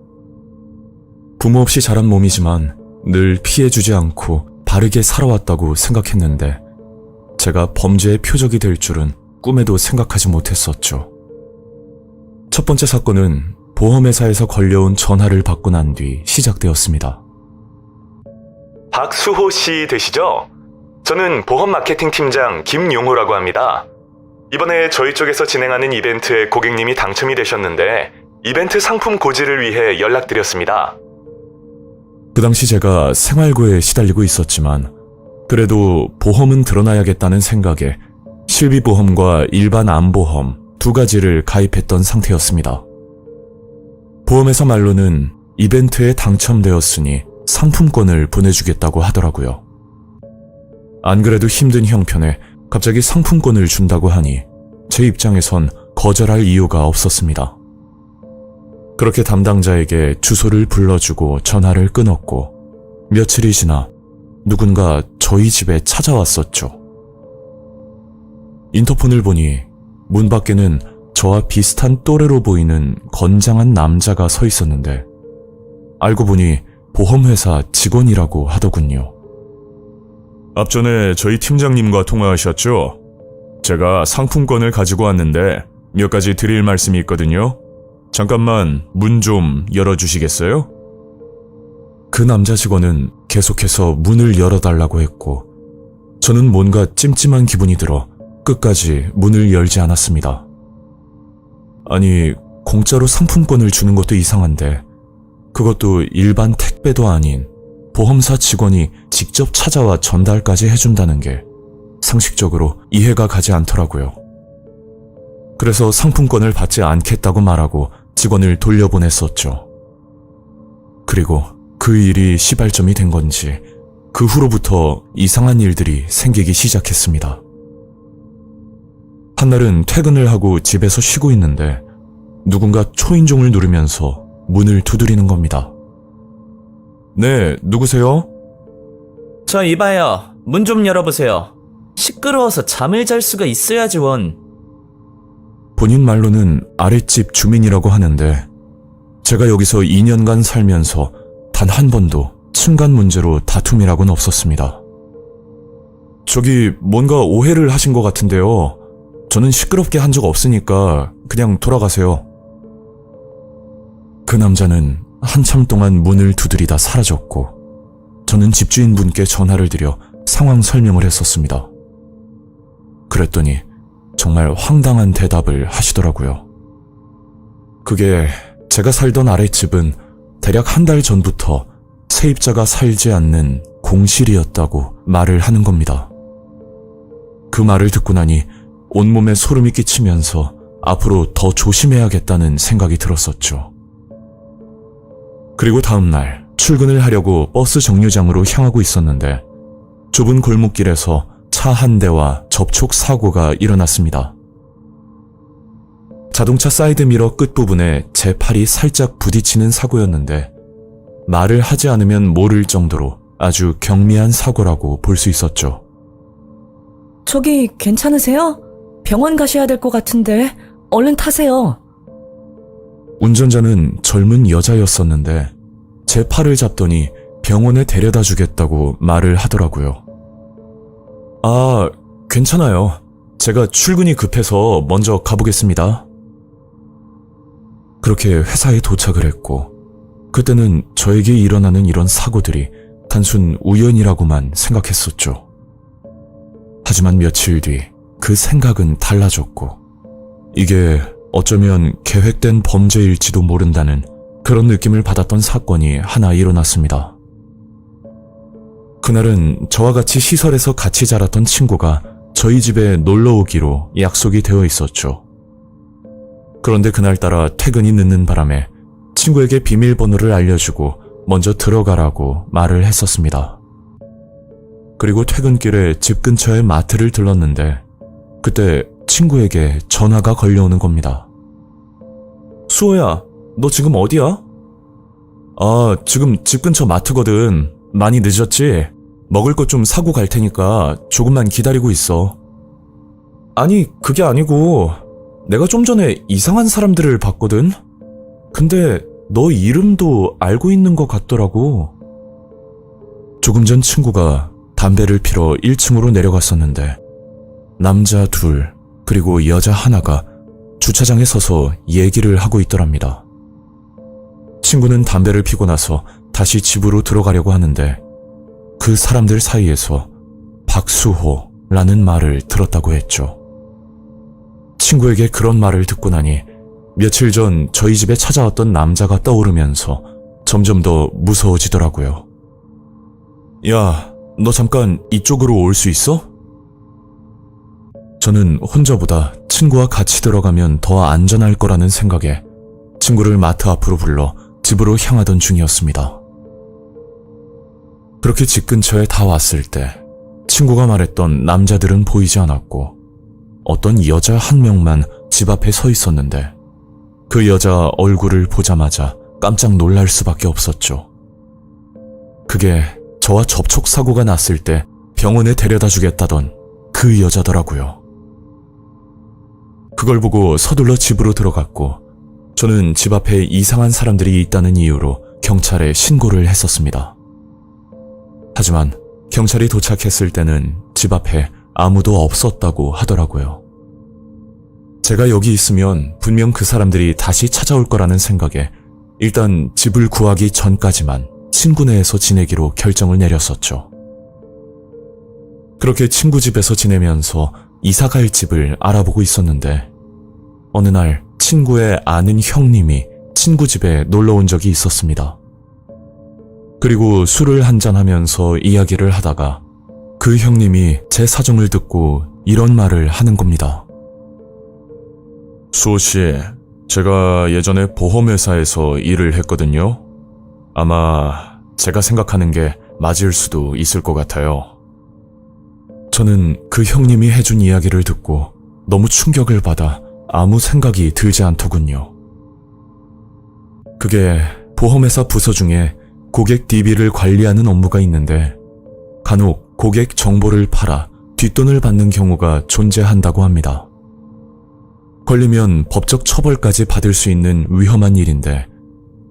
부모 없이 자란 몸이지만 늘 피해주지 않고 바르게 살아왔다고 생각했는데, 제가 범죄의 표적이 될 줄은 꿈에도 생각하지 못했었죠. 첫 번째 사건은 보험회사에서 걸려온 전화를 받고 난 뒤 시작되었습니다. 박수호 씨 되시죠? 저는 보험 마케팅 팀장 김용호라고 합니다. 이번에 저희 쪽에서 진행하는 이벤트에 고객님이 당첨이 되셨는데, 이벤트 상품 고지를 위해 연락드렸습니다. 그 당시 제가 생활고에 시달리고 있었지만 그래도 보험은 들어놔야겠다는 생각에 실비보험과 일반 암보험 2가지를 가입했던 상태였습니다. 보험회사 말로는 이벤트에 당첨되었으니 상품권을 보내주겠다고 하더라고요. 안 그래도 힘든 형편에 갑자기 상품권을 준다고 하니 제 입장에선 거절할 이유가 없었습니다. 그렇게 담당자에게 주소를 불러주고 전화를 끊었고, 며칠이 지나 누군가 저희 집에 찾아왔었죠. 인터폰을 보니 문 밖에는 저와 비슷한 또래로 보이는 건장한 남자가 서 있었는데, 알고 보니 보험회사 직원이라고 하더군요. 앞전에 저희 팀장님과 통화하셨죠? 제가 상품권을 가지고 왔는데 몇 가지 드릴 말씀이 있거든요. 잠깐만 문 좀 열어주시겠어요? 그 남자 직원은 계속해서 문을 열어달라고 했고, 저는 뭔가 찜찜한 기분이 들어 끝까지 문을 열지 않았습니다. 아니, 공짜로 상품권을 주는 것도 이상한데, 그것도 일반 택배도 아닌 보험사 직원이 직접 찾아와 전달까지 해준다는 게 상식적으로 이해가 가지 않더라고요. 그래서 상품권을 받지 않겠다고 말하고 직원을 돌려보냈었죠. 그리고 그 일이 시발점이 된 건지 그 후로부터 이상한 일들이 생기기 시작했습니다. 한날은 퇴근을 하고 집에서 쉬고 있는데 누군가 초인종을 누르면서 문을 두드리는 겁니다. 네, 누구세요? 저 이봐요. 문 좀 열어보세요. 시끄러워서 잠을 잘 수가 있어야지 원. 본인 말로는 아랫집 주민이라고 하는데, 제가 여기서 2년간 살면서 단 한 번도 층간 문제로 다툼이라고는 없었습니다. 저기 뭔가 오해를 하신 것 같은데요. 저는 시끄럽게 한 적 없으니까 그냥 돌아가세요. 그 남자는 한참 동안 문을 두드리다 사라졌고, 저는 집주인분께 전화를 드려 상황 설명을 했었습니다. 그랬더니 정말 황당한 대답을 하시더라고요. 그게 제가 살던 아랫집은 대략 한 달 전부터 세입자가 살지 않는 공실이었다고 말을 하는 겁니다. 그 말을 듣고 나니 온몸에 소름이 끼치면서 앞으로 더 조심해야겠다는 생각이 들었었죠. 그리고 다음날 출근을 하려고 버스 정류장으로 향하고 있었는데, 좁은 골목길에서 차 한 대와 접촉 사고가 일어났습니다. 자동차 사이드미러 끝부분에 제 팔이 살짝 부딪히는 사고였는데 말을 하지 않으면 모를 정도로 아주 경미한 사고라고 볼 수 있었죠. 저기 괜찮으세요? 병원 가셔야 될 것 같은데 얼른 타세요. 운전자는 젊은 여자였었는데 제 팔을 잡더니 병원에 데려다 주겠다고 말을 하더라고요. 아, 괜찮아요. 제가 출근이 급해서 먼저 가보겠습니다. 그렇게 회사에 도착을 했고 그때는 저에게 일어나는 이런 사고들이 단순 우연이라고만 생각했었죠. 하지만 며칠 뒤 그 생각은 달라졌고 이게 어쩌면 계획된 범죄일지도 모른다는 그런 느낌을 받았던 사건이 하나 일어났습니다. 그날은 저와 같이 시설에서 같이 자랐던 친구가 저희 집에 놀러 오기로 약속이 되어 있었죠. 그런데 그날따라 퇴근이 늦는 바람에 친구에게 비밀번호를 알려주고 먼저 들어가라고 말을 했었습니다. 그리고 퇴근길에 집 근처의 마트를 들렀는데 그때 친구에게 전화가 걸려오는 겁니다. 수호야, 너 지금 어디야? 아, 지금 집 근처 마트거든. 많이 늦었지? 먹을 것 좀 사고 갈 테니까 조금만 기다리고 있어. 아니, 그게 아니고 내가 좀 전에 이상한 사람들을 봤거든? 근데 너 이름도 알고 있는 것 같더라고. 조금 전 친구가 담배를 피러 1층으로 내려갔었는데 남자 둘 그리고 여자 하나가 주차장에 서서 얘기를 하고 있더랍니다. 친구는 담배를 피고 나서 다시 집으로 들어가려고 하는데 그 사람들 사이에서 박수호라는 말을 들었다고 했죠. 친구에게 그런 말을 듣고 나니 며칠 전 저희 집에 찾아왔던 남자가 떠오르면서 점점 더 무서워지더라고요. 야, 너 잠깐 이쪽으로 올 수 있어? 저는 혼자보다 친구와 같이 들어가면 더 안전할 거라는 생각에 친구를 마트 앞으로 불러 집으로 향하던 중이었습니다. 그렇게 집 근처에 다 왔을 때 친구가 말했던 남자들은 보이지 않았고 어떤 여자 한 명만 집 앞에 서 있었는데 그 여자 얼굴을 보자마자 깜짝 놀랄 수밖에 없었죠. 그게 저와 접촉 사고가 났을 때 병원에 데려다 주겠다던 그 여자더라고요. 그걸 보고 서둘러 집으로 들어갔고 저는 집 앞에 이상한 사람들이 있다는 이유로 경찰에 신고를 했었습니다. 하지만 경찰이 도착했을 때는 집 앞에 아무도 없었다고 하더라고요. 제가 여기 있으면 분명 그 사람들이 다시 찾아올 거라는 생각에 일단 집을 구하기 전까지만 친구네에서 지내기로 결정을 내렸었죠. 그렇게 친구 집에서 지내면서 이사갈 집을 알아보고 있었는데 어느 날 친구의 아는 형님이 친구 집에 놀러 온 적이 있었습니다. 그리고 술을 한잔하면서 이야기를 하다가 그 형님이 제 사정을 듣고 이런 말을 하는 겁니다. 수호씨, 제가 예전에 보험회사에서 일을 했거든요. 아마 제가 생각하는 게 맞을 수도 있을 것 같아요. 저는 그 형님이 해준 이야기를 듣고 너무 충격을 받아 아무 생각이 들지 않더군요. 그게 보험회사 부서 중에 고객 DB를 관리하는 업무가 있는데 간혹 고객 정보를 팔아 뒷돈을 받는 경우가 존재한다고 합니다. 걸리면 법적 처벌까지 받을 수 있는 위험한 일인데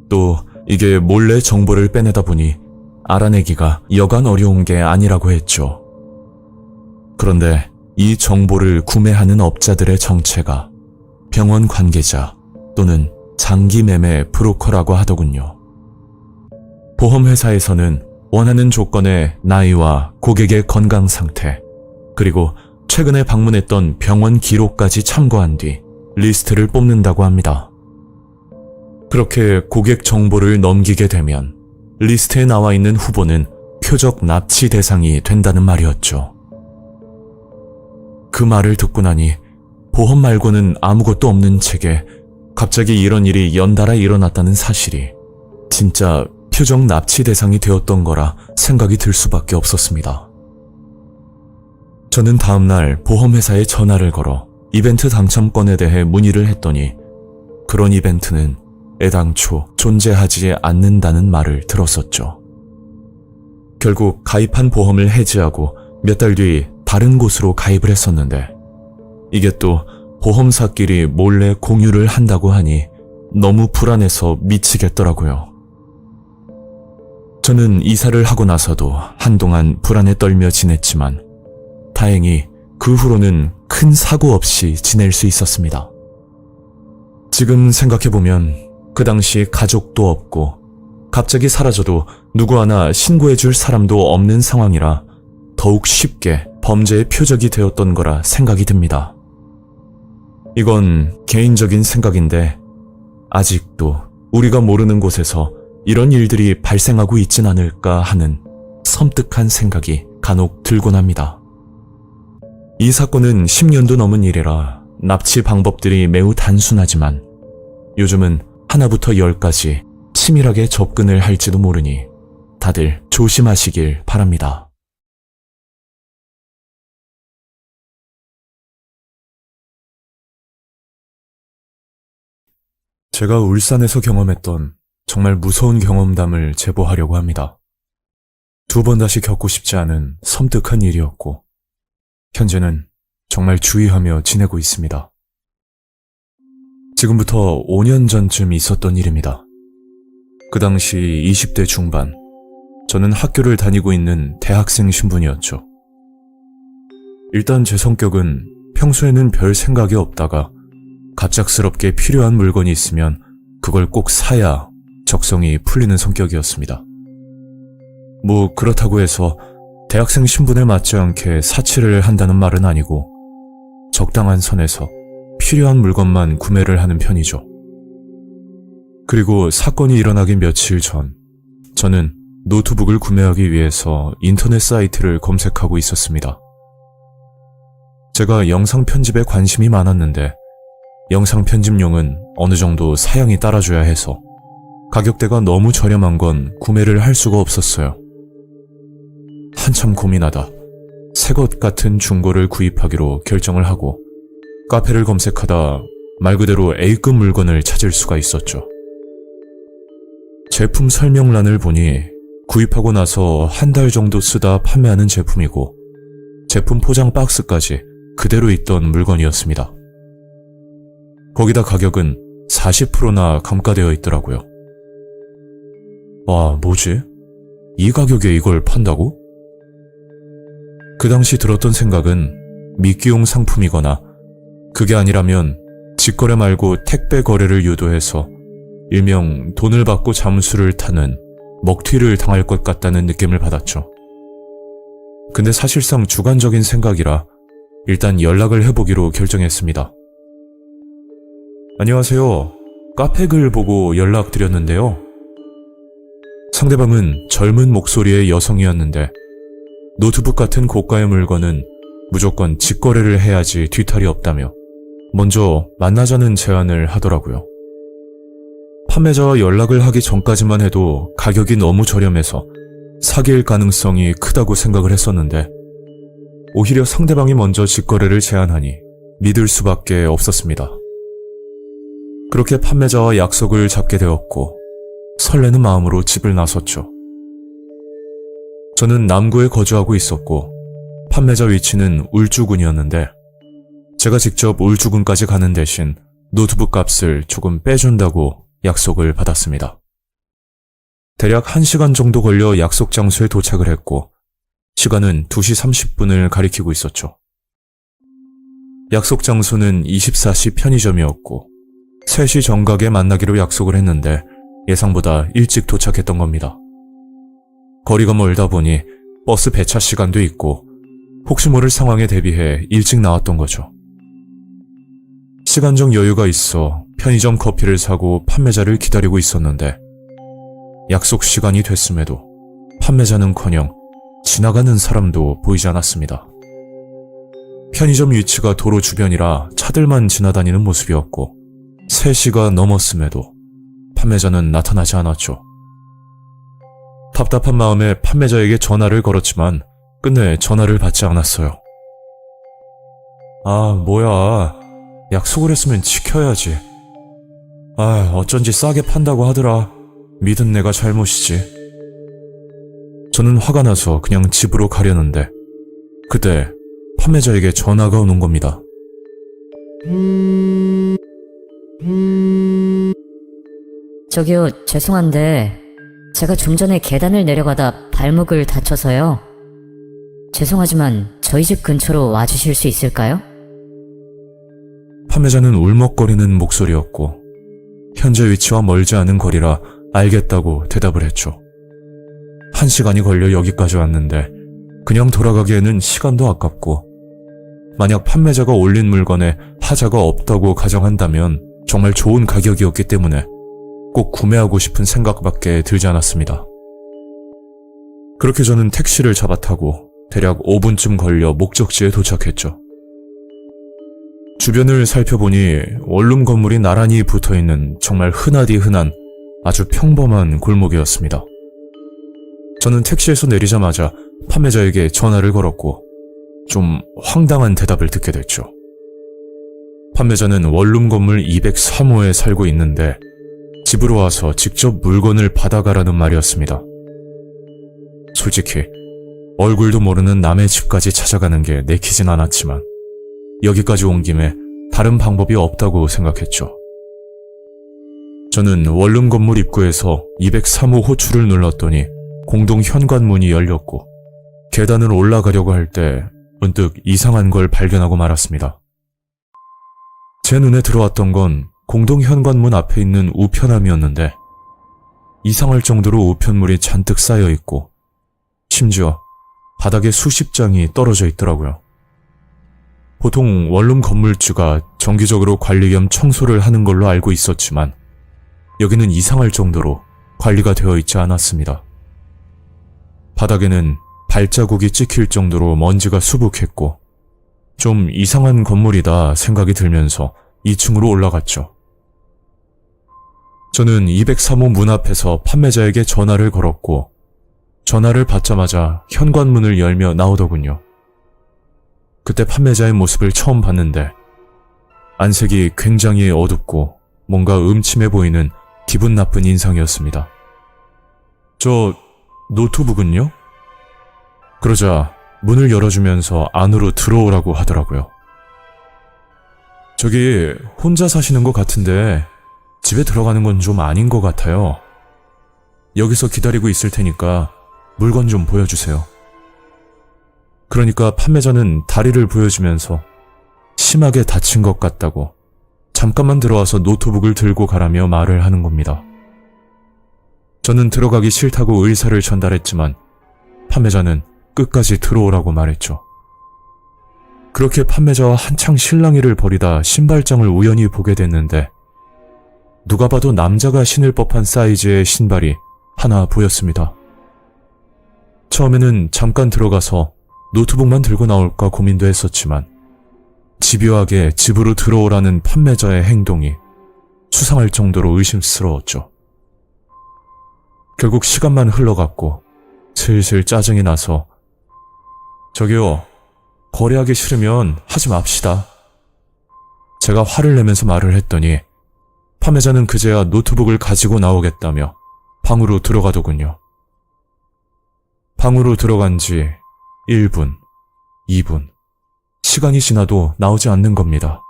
또 이게 몰래 정보를 빼내다 보니 알아내기가 여간 어려운 게 아니라고 했죠. 그런데 이 정보를 구매하는 업자들의 정체가 병원 관계자 또는 장기 매매 브로커라고 하더군요. 보험회사에서는 원하는 조건의 나이와 고객의 건강 상태, 그리고 최근에 방문했던 병원 기록까지 참고한 뒤 리스트를 뽑는다고 합니다. 그렇게 고객 정보를 넘기게 되면 리스트에 나와 있는 후보는 표적 납치 대상이 된다는 말이었죠. 그 말을 듣고 나니 보험 말고는 아무것도 없는 책에 갑자기 이런 일이 연달아 일어났다는 사실이 진짜 표적 납치 대상이 되었던 거라 생각이 들 수밖에 없었습니다. 저는 다음날 보험회사에 전화를 걸어 이벤트 당첨권에 대해 문의를 했더니 그런 이벤트는 애당초 존재하지 않는다는 말을 들었었죠. 결국 가입한 보험을 해지하고 몇 달 뒤 다른 곳으로 가입을 했었는데 이게 또 보험사끼리 몰래 공유를 한다고 하니 너무 불안해서 미치겠더라고요. 저는 이사를 하고 나서도 한동안 불안에 떨며 지냈지만 다행히 그 후로는 큰 사고 없이 지낼 수 있었습니다. 지금 생각해보면 그 당시 가족도 없고 갑자기 사라져도 누구 하나 신고해줄 사람도 없는 상황이라 더욱 쉽게 범죄의 표적이 되었던 거라 생각이 듭니다. 이건 개인적인 생각인데 아직도 우리가 모르는 곳에서 이런 일들이 발생하고 있진 않을까 하는 섬뜩한 생각이 간혹 들곤 합니다. 이 사건은 10년도 넘은 일이라 납치 방법들이 매우 단순하지만 요즘은 하나부터 10까지 치밀하게 접근을 할지도 모르니 다들 조심하시길 바랍니다. 제가 울산에서 경험했던 정말 무서운 경험담을 제보하려고 합니다. 2번 다시 겪고 싶지 않은 섬뜩한 일이었고 현재는 정말 주의하며 지내고 있습니다. 지금부터 5년 전쯤 있었던 일입니다. 그 당시 20대 중반, 저는 학교를 다니고 있는 대학생 신분이었죠. 일단 제 성격은 평소에는 별 생각이 없다가 갑작스럽게 필요한 물건이 있으면 그걸 꼭 사야 적성이 풀리는 성격이었습니다. 뭐 그렇다고 해서 대학생 신분에 맞지 않게 사치를 한다는 말은 아니고 적당한 선에서 필요한 물건만 구매를 하는 편이죠. 그리고 사건이 일어나기 며칠 전, 저는 노트북을 구매하기 위해서 인터넷 사이트를 검색하고 있었습니다. 제가 영상 편집에 관심이 많았는데 영상 편집용은 어느 정도 사양이 따라줘야 해서 가격대가 너무 저렴한 건 구매를 할 수가 없었어요. 한참 고민하다 새 것 같은 중고를 구입하기로 결정을 하고 카페를 검색하다 말 그대로 A급 물건을 찾을 수가 있었죠. 제품 설명란을 보니 구입하고 나서 한 달 정도 쓰다 판매하는 제품이고 제품 포장 박스까지 그대로 있던 물건이었습니다. 거기다 가격은 40%나 감가되어 있더라고요. 와, 뭐지? 이 가격에 이걸 판다고? 그 당시 들었던 생각은 미끼용 상품이거나 그게 아니라면 직거래 말고 택배 거래를 유도해서 일명 돈을 받고 잠수를 타는 먹튀를 당할 것 같다는 느낌을 받았죠. 근데 사실상 주관적인 생각이라 일단 연락을 해보기로 결정했습니다. 안녕하세요. 카페 글 보고 연락드렸는데요. 상대방은 젊은 목소리의 여성이었는데 노트북 같은 고가의 물건은 무조건 직거래를 해야지 뒤탈이 없다며 먼저 만나자는 제안을 하더라고요. 판매자와 연락을 하기 전까지만 해도 가격이 너무 저렴해서 사기일 가능성이 크다고 생각을 했었는데 오히려 상대방이 먼저 직거래를 제안하니 믿을 수밖에 없었습니다. 그렇게 판매자와 약속을 잡게 되었고 설레는 마음으로 집을 나섰죠. 저는 남구에 거주하고 있었고 판매자 위치는 울주군이었는데 제가 직접 울주군까지 가는 대신 노트북 값을 조금 빼준다고 약속을 받았습니다. 대략 1시간 정도 걸려 약속 장소에 도착을 했고 시간은 2시 30분을 가리키고 있었죠. 약속 장소는 24시 편의점이었고 3시 정각에 만나기로 약속을 했는데 예상보다 일찍 도착했던 겁니다. 거리가 멀다 보니 버스 배차 시간도 있고 혹시 모를 상황에 대비해 일찍 나왔던 거죠. 시간적 여유가 있어 편의점 커피를 사고 판매자를 기다리고 있었는데 약속 시간이 됐음에도 판매자는커녕 지나가는 사람도 보이지 않았습니다. 편의점 위치가 도로 주변이라 차들만 지나다니는 모습이었고 3시가 넘었음에도 판매자는 나타나지 않았죠. 답답한 마음에 판매자에게 전화를 걸었지만 끝내 전화를 받지 않았어요. 아, 뭐야. 약속을 했으면 지켜야지. 아, 어쩐지 싸게 판다고 하더라. 믿은 내가 잘못이지. 저는 화가 나서 그냥 집으로 가려는데 그때 판매자에게 전화가 오는 겁니다. 저기요, 죄송한데 제가 좀 전에 계단을 내려가다 발목을 다쳐서요. 죄송하지만 저희 집 근처로 와주실 수 있을까요? 판매자는 울먹거리는 목소리였고 현재 위치와 멀지 않은 거리라 알겠다고 대답을 했죠. 1시간이 걸려 여기까지 왔는데 그냥 돌아가기에는 시간도 아깝고 만약 판매자가 올린 물건에 하자가 없다고 가정한다면 정말 좋은 가격이었기 때문에 꼭 구매하고 싶은 생각밖에 들지 않았습니다. 그렇게 저는 택시를 잡아타고 대략 5분쯤 걸려 목적지에 도착했죠. 주변을 살펴보니 원룸 건물이 나란히 붙어있는 정말 흔하디 흔한 아주 평범한 골목이었습니다. 저는 택시에서 내리자마자 판매자에게 전화를 걸었고 좀 황당한 대답을 듣게 됐죠. 판매자는 원룸 건물 203호에 살고 있는데 집으로 와서 직접 물건을 받아가라는 말이었습니다. 솔직히 얼굴도 모르는 남의 집까지 찾아가는 게 내키진 않았지만 여기까지 온 김에 다른 방법이 없다고 생각했죠. 저는 원룸 건물 입구에서 203호 호출을 눌렀더니 공동 현관문이 열렸고 계단을 올라가려고 할 때 문득 이상한 걸 발견하고 말았습니다. 제 눈에 들어왔던 건 공동 현관문 앞에 있는 우편함이었는데 이상할 정도로 우편물이 잔뜩 쌓여 있고 심지어 바닥에 수십 장이 떨어져 있더라고요. 보통 원룸 건물주가 정기적으로 관리 겸 청소를 하는 걸로 알고 있었지만 여기는 이상할 정도로 관리가 되어 있지 않았습니다. 바닥에는 발자국이 찍힐 정도로 먼지가 수북했고 좀 이상한 건물이다 생각이 들면서 2층으로 올라갔죠. 저는 203호 문 앞에서 판매자에게 전화를 걸었고 전화를 받자마자 현관문을 열며 나오더군요. 그때 판매자의 모습을 처음 봤는데 안색이 굉장히 어둡고 뭔가 음침해 보이는 기분 나쁜 인상이었습니다. 저 노트북은요? 그러자 문을 열어주면서 안으로 들어오라고 하더라고요. 저기 혼자 사시는 것 같은데 집에 들어가는 건 좀 아닌 것 같아요. 여기서 기다리고 있을 테니까 물건 좀 보여주세요. 그러니까 판매자는 다리를 보여주면서 심하게 다친 것 같다고 잠깐만 들어와서 노트북을 들고 가라며 말을 하는 겁니다. 저는 들어가기 싫다고 의사를 전달했지만 판매자는 끝까지 들어오라고 말했죠. 그렇게 판매자와 한창 실랑이를 벌이다 신발장을 우연히 보게 됐는데 누가 봐도 남자가 신을 법한 사이즈의 신발이 하나 보였습니다. 처음에는 잠깐 들어가서 노트북만 들고 나올까 고민도 했었지만 집요하게 집으로 들어오라는 판매자의 행동이 수상할 정도로 의심스러웠죠. 결국 시간만 흘러갔고 슬슬 짜증이 나서 저기요, 거래하기 싫으면 하지 맙시다. 제가 화를 내면서 말을 했더니 판매자는 그제야 노트북을 가지고 나오겠다며 방으로 들어가더군요. 방으로 들어간 지 1분, 2분, 시간이 지나도 나오지 않는 겁니다.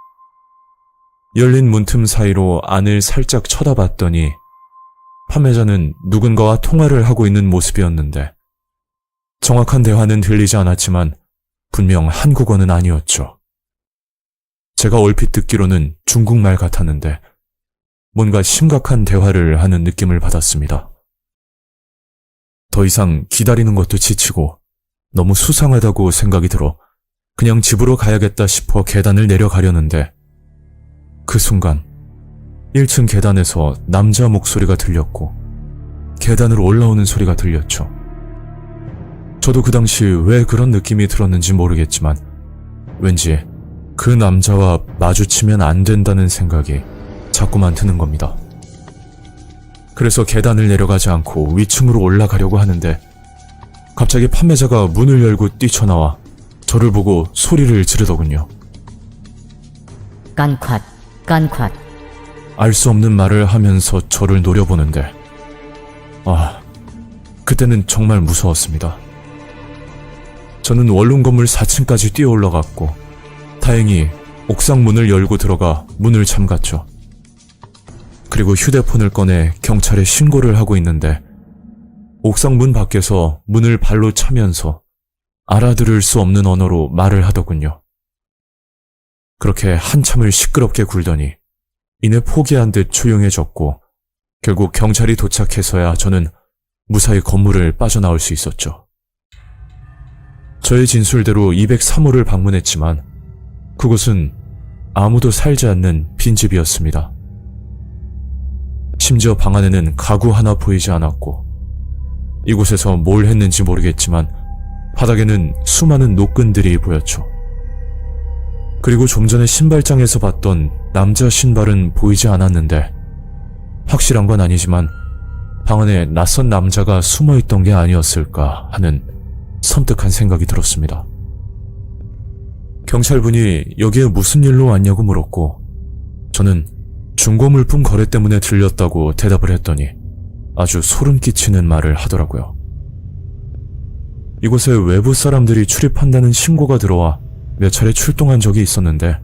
열린 문틈 사이로 안을 살짝 쳐다봤더니 판매자는 누군가와 통화를 하고 있는 모습이었는데 정확한 대화는 들리지 않았지만 분명 한국어는 아니었죠. 제가 얼핏 듣기로는 중국말 같았는데 뭔가 심각한 대화를 하는 느낌을 받았습니다. 더 이상 기다리는 것도 지치고 너무 수상하다고 생각이 들어 그냥 집으로 가야겠다 싶어 계단을 내려가려는데 그 순간 1층 계단에서 남자 목소리가 들렸고 계단으로 올라오는 소리가 들렸죠. 저도 그 당시 왜 그런 느낌이 들었는지 모르겠지만 왠지 그 남자와 마주치면 안 된다는 생각이 자꾸만 드는 겁니다. 그래서 계단을 내려가지 않고 위층으로 올라가려고 하는데 갑자기 판매자가 문을 열고 뛰쳐나와 저를 보고 소리를 지르더군요. 깐콱, 깐콱. 알 수 없는 말을 하면서 저를 노려보는데, 그때는 정말 무서웠습니다. 저는 원룸 건물 4층까지 뛰어 올라갔고, 다행히 옥상 문을 열고 들어가 문을 잠갔죠. 그리고 휴대폰을 꺼내 경찰에 신고를 하고 있는데, 옥상 문 밖에서 문을 발로 차면서 알아들을 수 없는 언어로 말을 하더군요. 그렇게 한참을 시끄럽게 굴더니 이내 포기한 듯 조용해졌고, 결국 경찰이 도착해서야 저는 무사히 건물을 빠져나올 수 있었죠. 저의 진술대로 203호를 방문했지만 그곳은 아무도 살지 않는 빈집이었습니다. 심지어 방 안에는 가구 하나 보이지 않았고, 이곳에서 뭘 했는지 모르겠지만 바닥에는 수많은 노끈들이 보였죠. 그리고 좀 전에 신발장에서 봤던 남자 신발은 보이지 않았는데, 확실한 건 아니지만 방 안에 낯선 남자가 숨어있던 게 아니었을까 하는 섬뜩한 생각이 들었습니다. 경찰분이 여기에 무슨 일로 왔냐고 물었고, 저는 중고물품 거래 때문에 들렸다고 대답을 했더니 아주 소름 끼치는 말을 하더라고요. 이곳에 외부 사람들이 출입한다는 신고가 들어와 몇 차례 출동한 적이 있었는데,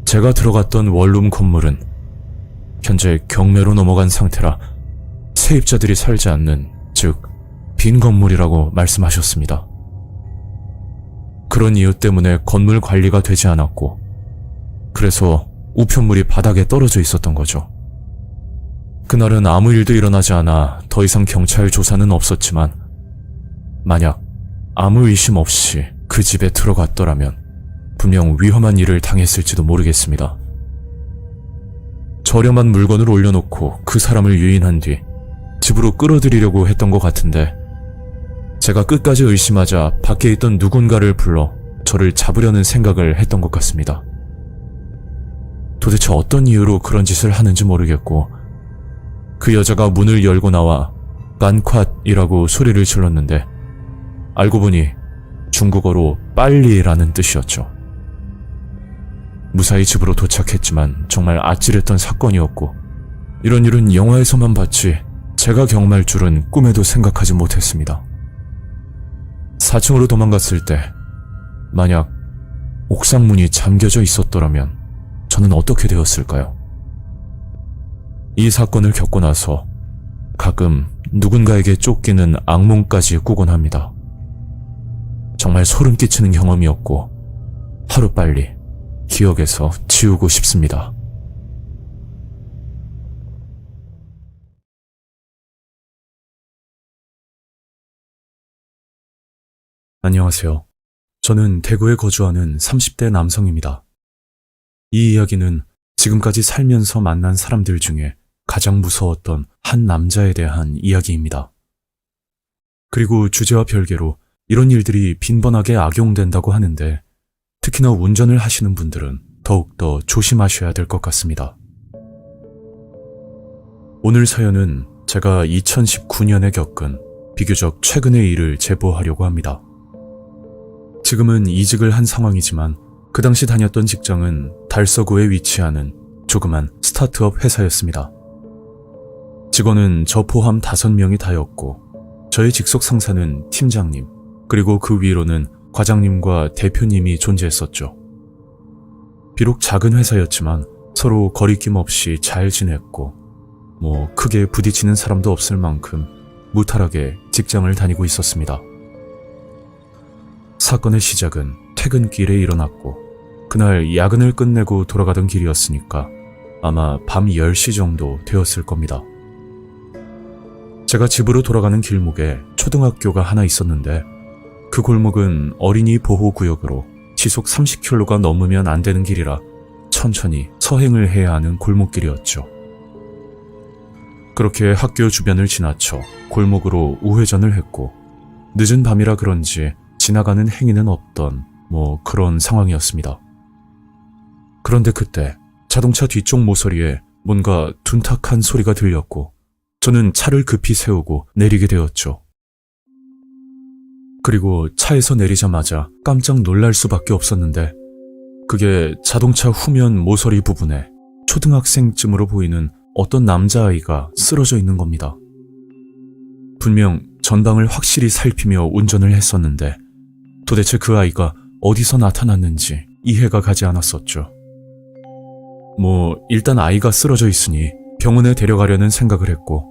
제가 들어갔던 원룸 건물은 현재 경매로 넘어간 상태라 세입자들이 살지 않는, 즉 빈 건물이라고 말씀하셨습니다. 그런 이유 때문에 건물 관리가 되지 않았고, 그래서 우편물이 바닥에 떨어져 있었던 거죠. 그날은 아무 일도 일어나지 않아 더 이상 경찰 조사는 없었지만, 만약 아무 의심 없이 그 집에 들어갔더라면 분명 위험한 일을 당했을지도 모르겠습니다. 저렴한 물건을 올려놓고 그 사람을 유인한 뒤 집으로 끌어들이려고 했던 것 같은데, 제가 끝까지 의심하자 밖에 있던 누군가를 불러 저를 잡으려는 생각을 했던 것 같습니다. 도대체 어떤 이유로 그런 짓을 하는지 모르겠고, 그 여자가 문을 열고 나와 깐콱이라고 소리를 질렀는데, 알고 보니 중국어로 빨리라는 뜻이었죠. 무사히 집으로 도착했지만 정말 아찔했던 사건이었고, 이런 일은 영화에서만 봤지 제가 경험할 줄은 꿈에도 생각하지 못했습니다. 4층으로 도망갔을 때 만약 옥상 문이 잠겨져 있었더라면 저는 어떻게 되었을까요? 이 사건을 겪고 나서 가끔 누군가에게 쫓기는 악몽까지 꾸곤 합니다. 정말 소름 끼치는 경험이었고, 하루빨리 기억에서 지우고 싶습니다. 안녕하세요. 저는 대구에 거주하는 30대 남성입니다. 이 이야기는 지금까지 살면서 만난 사람들 중에 가장 무서웠던 한 남자에 대한 이야기입니다. 그리고 주제와 별개로 이런 일들이 빈번하게 악용된다고 하는데, 특히나 운전을 하시는 분들은 더욱더 조심하셔야 될 것 같습니다. 오늘 사연은 제가 2019년에 겪은 비교적 최근의 일을 제보하려고 합니다. 지금은 이직을 한 상황이지만 그 당시 다녔던 직장은 달서구에 위치하는 조그만 스타트업 회사였습니다. 직원은 저 포함 5명이 다였고, 저의 직속 상사는 팀장님, 그리고 그 위로는 과장님과 대표님이 존재했었죠. 비록 작은 회사였지만 서로 거리낌 없이 잘 지냈고, 크게 부딪히는 사람도 없을 만큼 무탈하게 직장을 다니고 있었습니다. 사건의 시작은 퇴근길에 일어났고, 그날 야근을 끝내고 돌아가던 길이었으니까 아마 밤 10시 정도 되었을 겁니다. 제가 집으로 돌아가는 길목에 초등학교가 하나 있었는데, 그 골목은 어린이 보호구역으로 시속 30km가 넘으면 안 되는 길이라 천천히 서행을 해야 하는 골목길이었죠. 그렇게 학교 주변을 지나쳐 골목으로 우회전을 했고, 늦은 밤이라 그런지 지나가는 행인은 없던 그런 상황이었습니다. 그런데 그때 자동차 뒤쪽 모서리에 뭔가 둔탁한 소리가 들렸고, 저는 차를 급히 세우고 내리게 되었죠. 그리고 차에서 내리자마자 깜짝 놀랄 수밖에 없었는데, 그게 자동차 후면 모서리 부분에 초등학생쯤으로 보이는 어떤 남자아이가 쓰러져 있는 겁니다. 분명 전방을 확실히 살피며 운전을 했었는데 도대체 그 아이가 어디서 나타났는지 이해가 가지 않았었죠. 일단 아이가 쓰러져 있으니 병원에 데려가려는 생각을 했고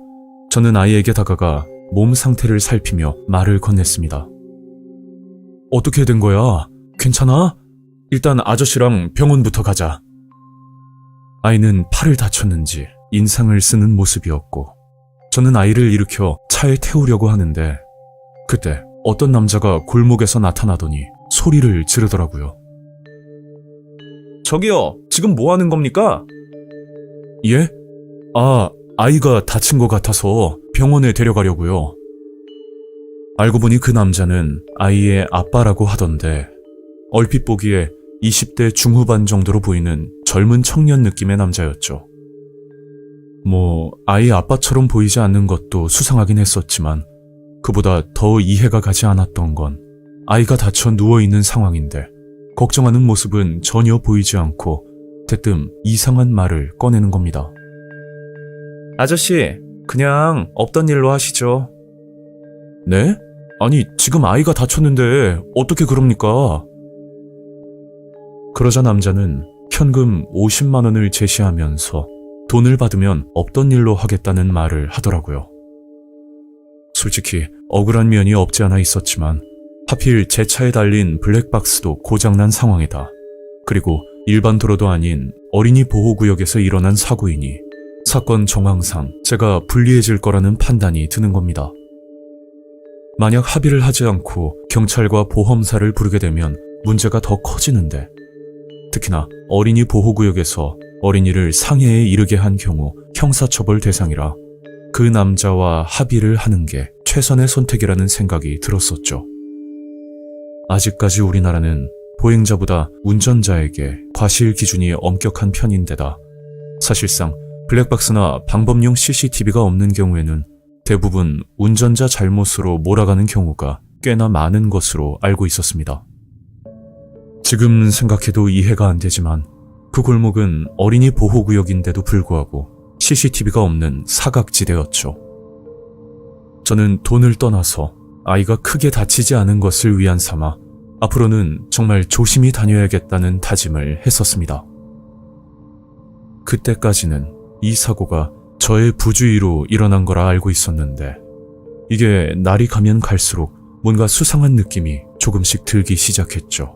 저는 아이에게 다가가 몸 상태를 살피며 말을 건넸습니다. 어떻게 된 거야? 괜찮아? 일단 아저씨랑 병원부터 가자. 아이는 팔을 다쳤는지 인상을 쓰는 모습이었고 저는 아이를 일으켜 차에 태우려고 하는데 그때 어떤 남자가 골목에서 나타나더니 소리를 지르더라고요. 저기요, 지금 뭐 하는 겁니까? 예? 아이가 다친 것 같아서 병원에 데려가려고요. 알고 보니 그 남자는 아이의 아빠라고 하던데 얼핏 보기에 20대 중후반 정도로 보이는 젊은 청년 느낌의 남자였죠. 아이 아빠처럼 보이지 않는 것도 수상하긴 했었지만 그보다 더 이해가 가지 않았던 건 아이가 다쳐 누워있는 상황인데 걱정하는 모습은 전혀 보이지 않고 대뜸 이상한 말을 꺼내는 겁니다. 아저씨, 그냥 없던 일로 하시죠. 네? 아니 지금 아이가 다쳤는데 어떻게 그럽니까? 그러자 남자는 현금 50만 원을 제시하면서 돈을 받으면 없던 일로 하겠다는 말을 하더라고요. 솔직히 억울한 면이 없지 않아 있었지만 하필 제 차에 달린 블랙박스도 고장난 상황이다. 그리고 일반 도로도 아닌 어린이 보호구역에서 일어난 사고이니 사건 정황상 제가 불리해질 거라는 판단이 드는 겁니다. 만약 합의를 하지 않고 경찰과 보험사를 부르게 되면 문제가 더 커지는데 특히나 어린이 보호구역에서 어린이를 상해에 이르게 한 경우 형사처벌 대상이라 그 남자와 합의를 하는 게 최선의 선택이라는 생각이 들었었죠. 아직까지 우리나라는 보행자보다 운전자에게 과실 기준이 엄격한 편인데다 사실상 블랙박스나 방범용 CCTV가 없는 경우에는 대부분 운전자 잘못으로 몰아가는 경우가 꽤나 많은 것으로 알고 있었습니다. 지금 생각해도 이해가 안 되지만 그 골목은 어린이 보호구역인데도 불구하고 CCTV가 없는 사각지대였죠. 저는 돈을 떠나서 아이가 크게 다치지 않은 것을 위안 삼아 앞으로는 정말 조심히 다녀야겠다는 다짐을 했었습니다. 그때까지는 이 사고가 저의 부주의로 일어난 거라 알고 있었는데 이게 날이 가면 갈수록 뭔가 수상한 느낌이 조금씩 들기 시작했죠.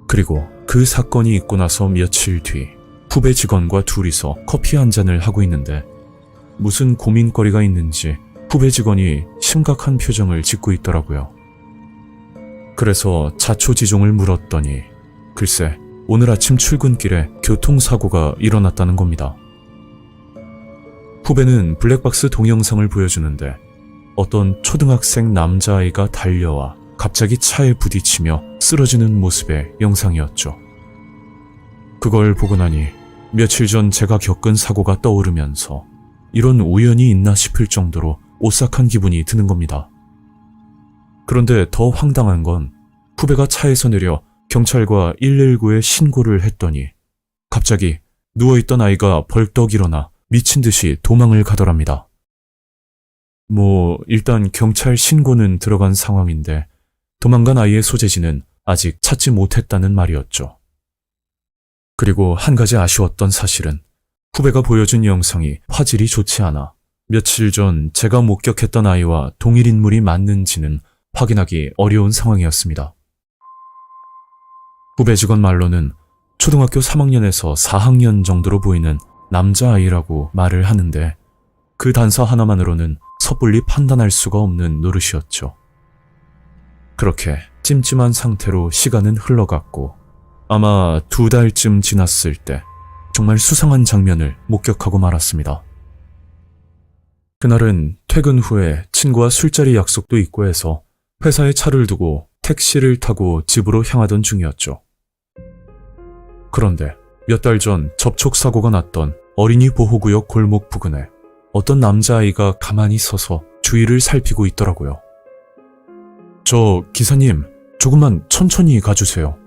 그리고 그 사건이 있고 나서 며칠 뒤 후배 직원과 둘이서 커피 한 잔을 하고 있는데 무슨 고민거리가 있는지 후배 직원이 심각한 표정을 짓고 있더라고요. 그래서 자초지종을 물었더니 글쎄 오늘 아침 출근길에 교통사고가 일어났다는 겁니다. 후배는 블랙박스 동영상을 보여주는데 어떤 초등학생 남자아이가 달려와 갑자기 차에 부딪히며 쓰러지는 모습의 영상이었죠. 그걸 보고 나니 며칠 전 제가 겪은 사고가 떠오르면서 이런 우연이 있나 싶을 정도로 오싹한 기분이 드는 겁니다. 그런데 더 황당한 건 후배가 차에서 내려 경찰과 119에 신고를 했더니 갑자기 누워있던 아이가 벌떡 일어나 미친 듯이 도망을 가더랍니다. 일단 경찰 신고는 들어간 상황인데 도망간 아이의 소재지는 아직 찾지 못했다는 말이었죠. 그리고 한 가지 아쉬웠던 사실은 후배가 보여준 영상이 화질이 좋지 않아 며칠 전 제가 목격했던 아이와 동일 인물이 맞는지는 확인하기 어려운 상황이었습니다. 후배 직원 말로는 초등학교 3학년에서 4학년 정도로 보이는 남자아이라고 말을 하는데 그 단서 하나만으로는 섣불리 판단할 수가 없는 노릇이었죠. 그렇게 찜찜한 상태로 시간은 흘러갔고 아마 2달쯤 지났을 때 정말 수상한 장면을 목격하고 말았습니다. 그날은 퇴근 후에 친구와 술자리 약속도 있고 해서 회사에 차를 두고 택시를 타고 집으로 향하던 중이었죠. 그런데 몇 달 전 접촉사고가 났던 어린이 보호구역 골목 부근에 어떤 남자아이가 가만히 서서 주위를 살피고 있더라고요. 기사님, 조금만 천천히 가주세요.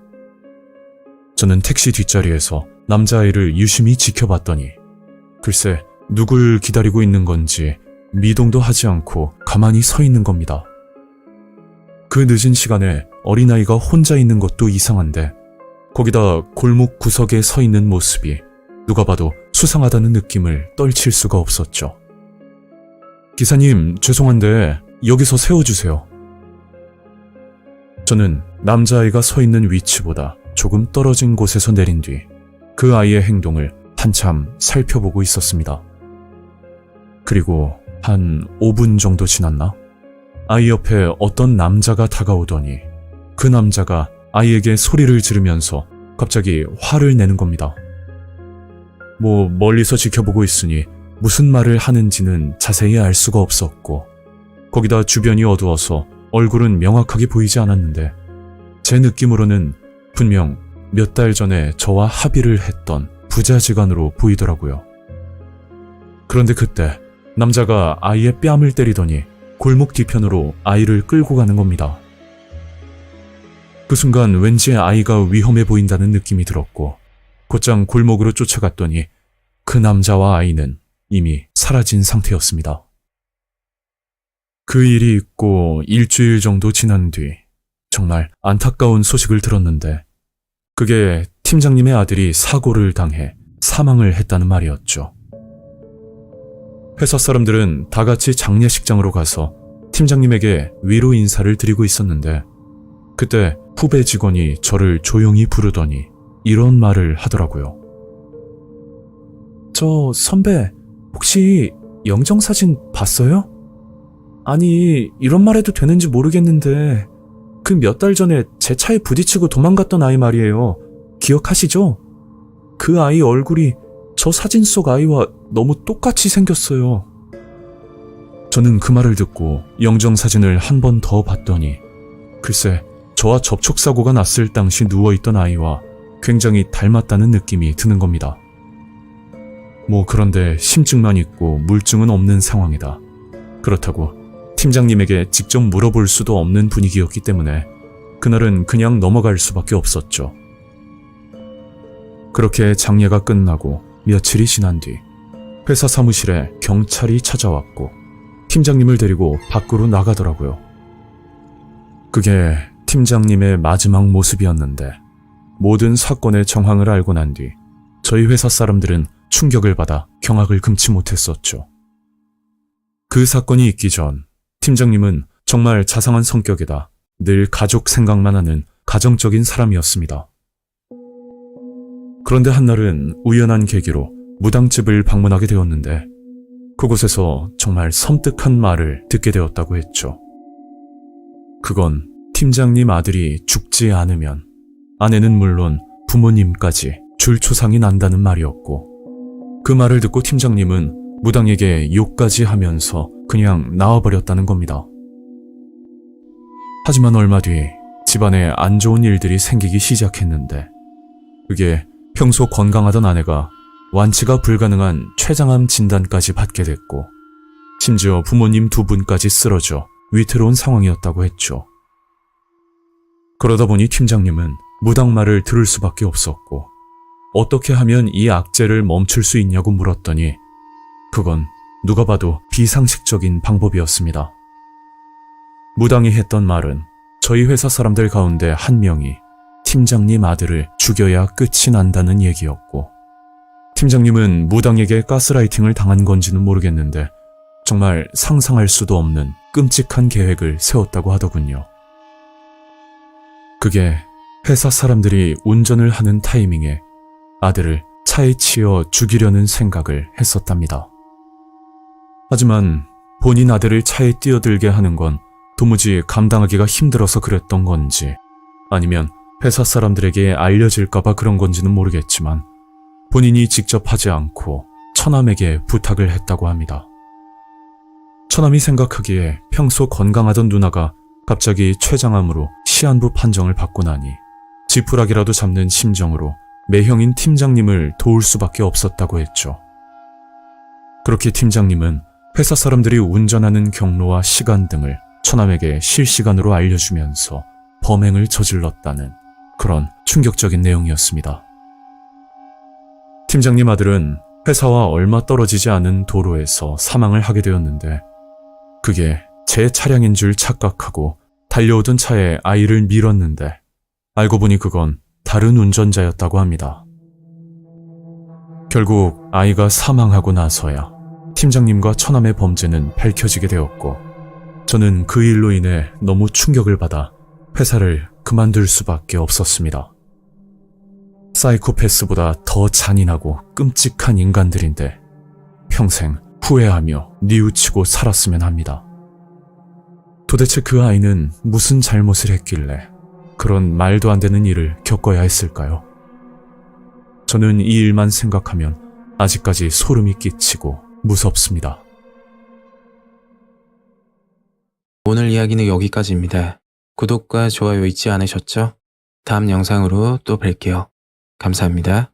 저는 택시 뒷자리에서 남자아이를 유심히 지켜봤더니 글쎄 누굴 기다리고 있는 건지 미동도 하지 않고 가만히 서 있는 겁니다. 그 늦은 시간에 어린아이가 혼자 있는 것도 이상한데 거기다 골목 구석에 서 있는 모습이 누가 봐도 수상하다는 느낌을 떨칠 수가 없었죠. 기사님, 죄송한데 여기서 세워주세요. 저는 남자아이가 서 있는 위치보다 조금 떨어진 곳에서 내린 뒤 그 아이의 행동을 한참 살펴보고 있었습니다. 그리고 한 5분 정도 지났나? 아이 옆에 어떤 남자가 다가오더니 그 남자가 아이에게 소리를 지르면서 갑자기 화를 내는 겁니다. 멀리서 지켜보고 있으니 무슨 말을 하는지는 자세히 알 수가 없었고 거기다 주변이 어두워서 얼굴은 명확하게 보이지 않았는데 제 느낌으로는 분명 몇 달 전에 저와 합의를 했던 부자지간으로 보이더라고요. 그런데 그때 남자가 아이의 뺨을 때리더니 골목 뒤편으로 아이를 끌고 가는 겁니다. 그 순간 왠지 아이가 위험해 보인다는 느낌이 들었고 곧장 골목으로 쫓아갔더니 그 남자와 아이는 이미 사라진 상태였습니다. 그 일이 있고 일주일 정도 지난 뒤 정말 안타까운 소식을 들었는데 그게 팀장님의 아들이 사고를 당해 사망을 했다는 말이었죠. 회사 사람들은 다 같이 장례식장으로 가서 팀장님에게 위로 인사를 드리고 있었는데 그때 후배 직원이 저를 조용히 부르더니 이런 말을 하더라고요. 저 선배, 혹시 영정사진 봤어요? 아니, 이런 말 해도 되는지 모르겠는데 그 몇 달 전에 제 차에 부딪히고 도망갔던 아이 말이에요. 기억하시죠? 그 아이 얼굴이 저 사진 속 아이와 너무 똑같이 생겼어요. 저는 그 말을 듣고 영정사진을 한 번 더 봤더니 글쎄 저와 접촉사고가 났을 당시 누워있던 아이와 굉장히 닮았다는 느낌이 드는 겁니다. 그런데 심증만 있고 물증은 없는 상황이다. 그렇다고 팀장님에게 직접 물어볼 수도 없는 분위기였기 때문에 그날은 그냥 넘어갈 수밖에 없었죠. 그렇게 장례가 끝나고 며칠이 지난 뒤 회사 사무실에 경찰이 찾아왔고 팀장님을 데리고 밖으로 나가더라고요. 그게 팀장님의 마지막 모습이었는데 모든 사건의 정황을 알고 난 뒤 저희 회사 사람들은 충격을 받아 경악을 금치 못했었죠. 그 사건이 있기 전 팀장님은 정말 자상한 성격에다 늘 가족 생각만 하는 가정적인 사람이었습니다. 그런데 한날은 우연한 계기로 무당집을 방문하게 되었는데 그곳에서 정말 섬뜩한 말을 듣게 되었다고 했죠. 그건 팀장님 아들이 죽지 않으면 아내는 물론 부모님까지 줄초상이 난다는 말이었고 그 말을 듣고 팀장님은 무당에게 욕까지 하면서 그냥 나와버렸다는 겁니다. 하지만 얼마 뒤 집안에 안 좋은 일들이 생기기 시작했는데 그게 평소 건강하던 아내가 완치가 불가능한 췌장암 진단까지 받게 됐고 심지어 부모님 두 분까지 쓰러져 위태로운 상황이었다고 했죠. 그러다 보니 팀장님은 무당 말을 들을 수밖에 없었고 어떻게 하면 이 악재를 멈출 수 있냐고 물었더니 그건 누가 봐도 비상식적인 방법이었습니다. 무당이 했던 말은 저희 회사 사람들 가운데 한 명이 팀장님 아들을 죽여야 끝이 난다는 얘기였고 팀장님은 무당에게 가스라이팅을 당한 건지는 모르겠는데 정말 상상할 수도 없는 끔찍한 계획을 세웠다고 하더군요. 그게 회사 사람들이 운전을 하는 타이밍에 아들을 차에 치여 죽이려는 생각을 했었답니다. 하지만 본인 아들을 차에 뛰어들게 하는 건 도무지 감당하기가 힘들어서 그랬던 건지 아니면 회사 사람들에게 알려질까봐 그런 건지는 모르겠지만 본인이 직접 하지 않고 처남에게 부탁을 했다고 합니다. 처남이 생각하기에 평소 건강하던 누나가 갑자기 췌장암으로 시한부 판정을 받고 나니 지푸라기라도 잡는 심정으로 매형인 팀장님을 도울 수밖에 없었다고 했죠. 그렇게 팀장님은 회사 사람들이 운전하는 경로와 시간 등을 처남에게 실시간으로 알려주면서 범행을 저질렀다는 그런 충격적인 내용이었습니다. 팀장님 아들은 회사와 얼마 떨어지지 않은 도로에서 사망을 하게 되었는데 그게 제 차량인 줄 착각하고 달려오던 차에 아이를 밀었는데 알고 보니 그건 다른 운전자였다고 합니다. 결국 아이가 사망하고 나서야 팀장님과 처남의 범죄는 밝혀지게 되었고 저는 그 일로 인해 너무 충격을 받아 회사를 그만둘 수밖에 없었습니다. 사이코패스보다 더 잔인하고 끔찍한 인간들인데 평생 후회하며 뉘우치고 살았으면 합니다. 도대체 그 아이는 무슨 잘못을 했길래 그런 말도 안 되는 일을 겪어야 했을까요? 저는 이 일만 생각하면 아직까지 소름이 끼치고 무섭습니다. 오늘 이야기는 여기까지입니다. 구독과 좋아요 잊지 않으셨죠? 다음 영상으로 또 뵐게요. 감사합니다.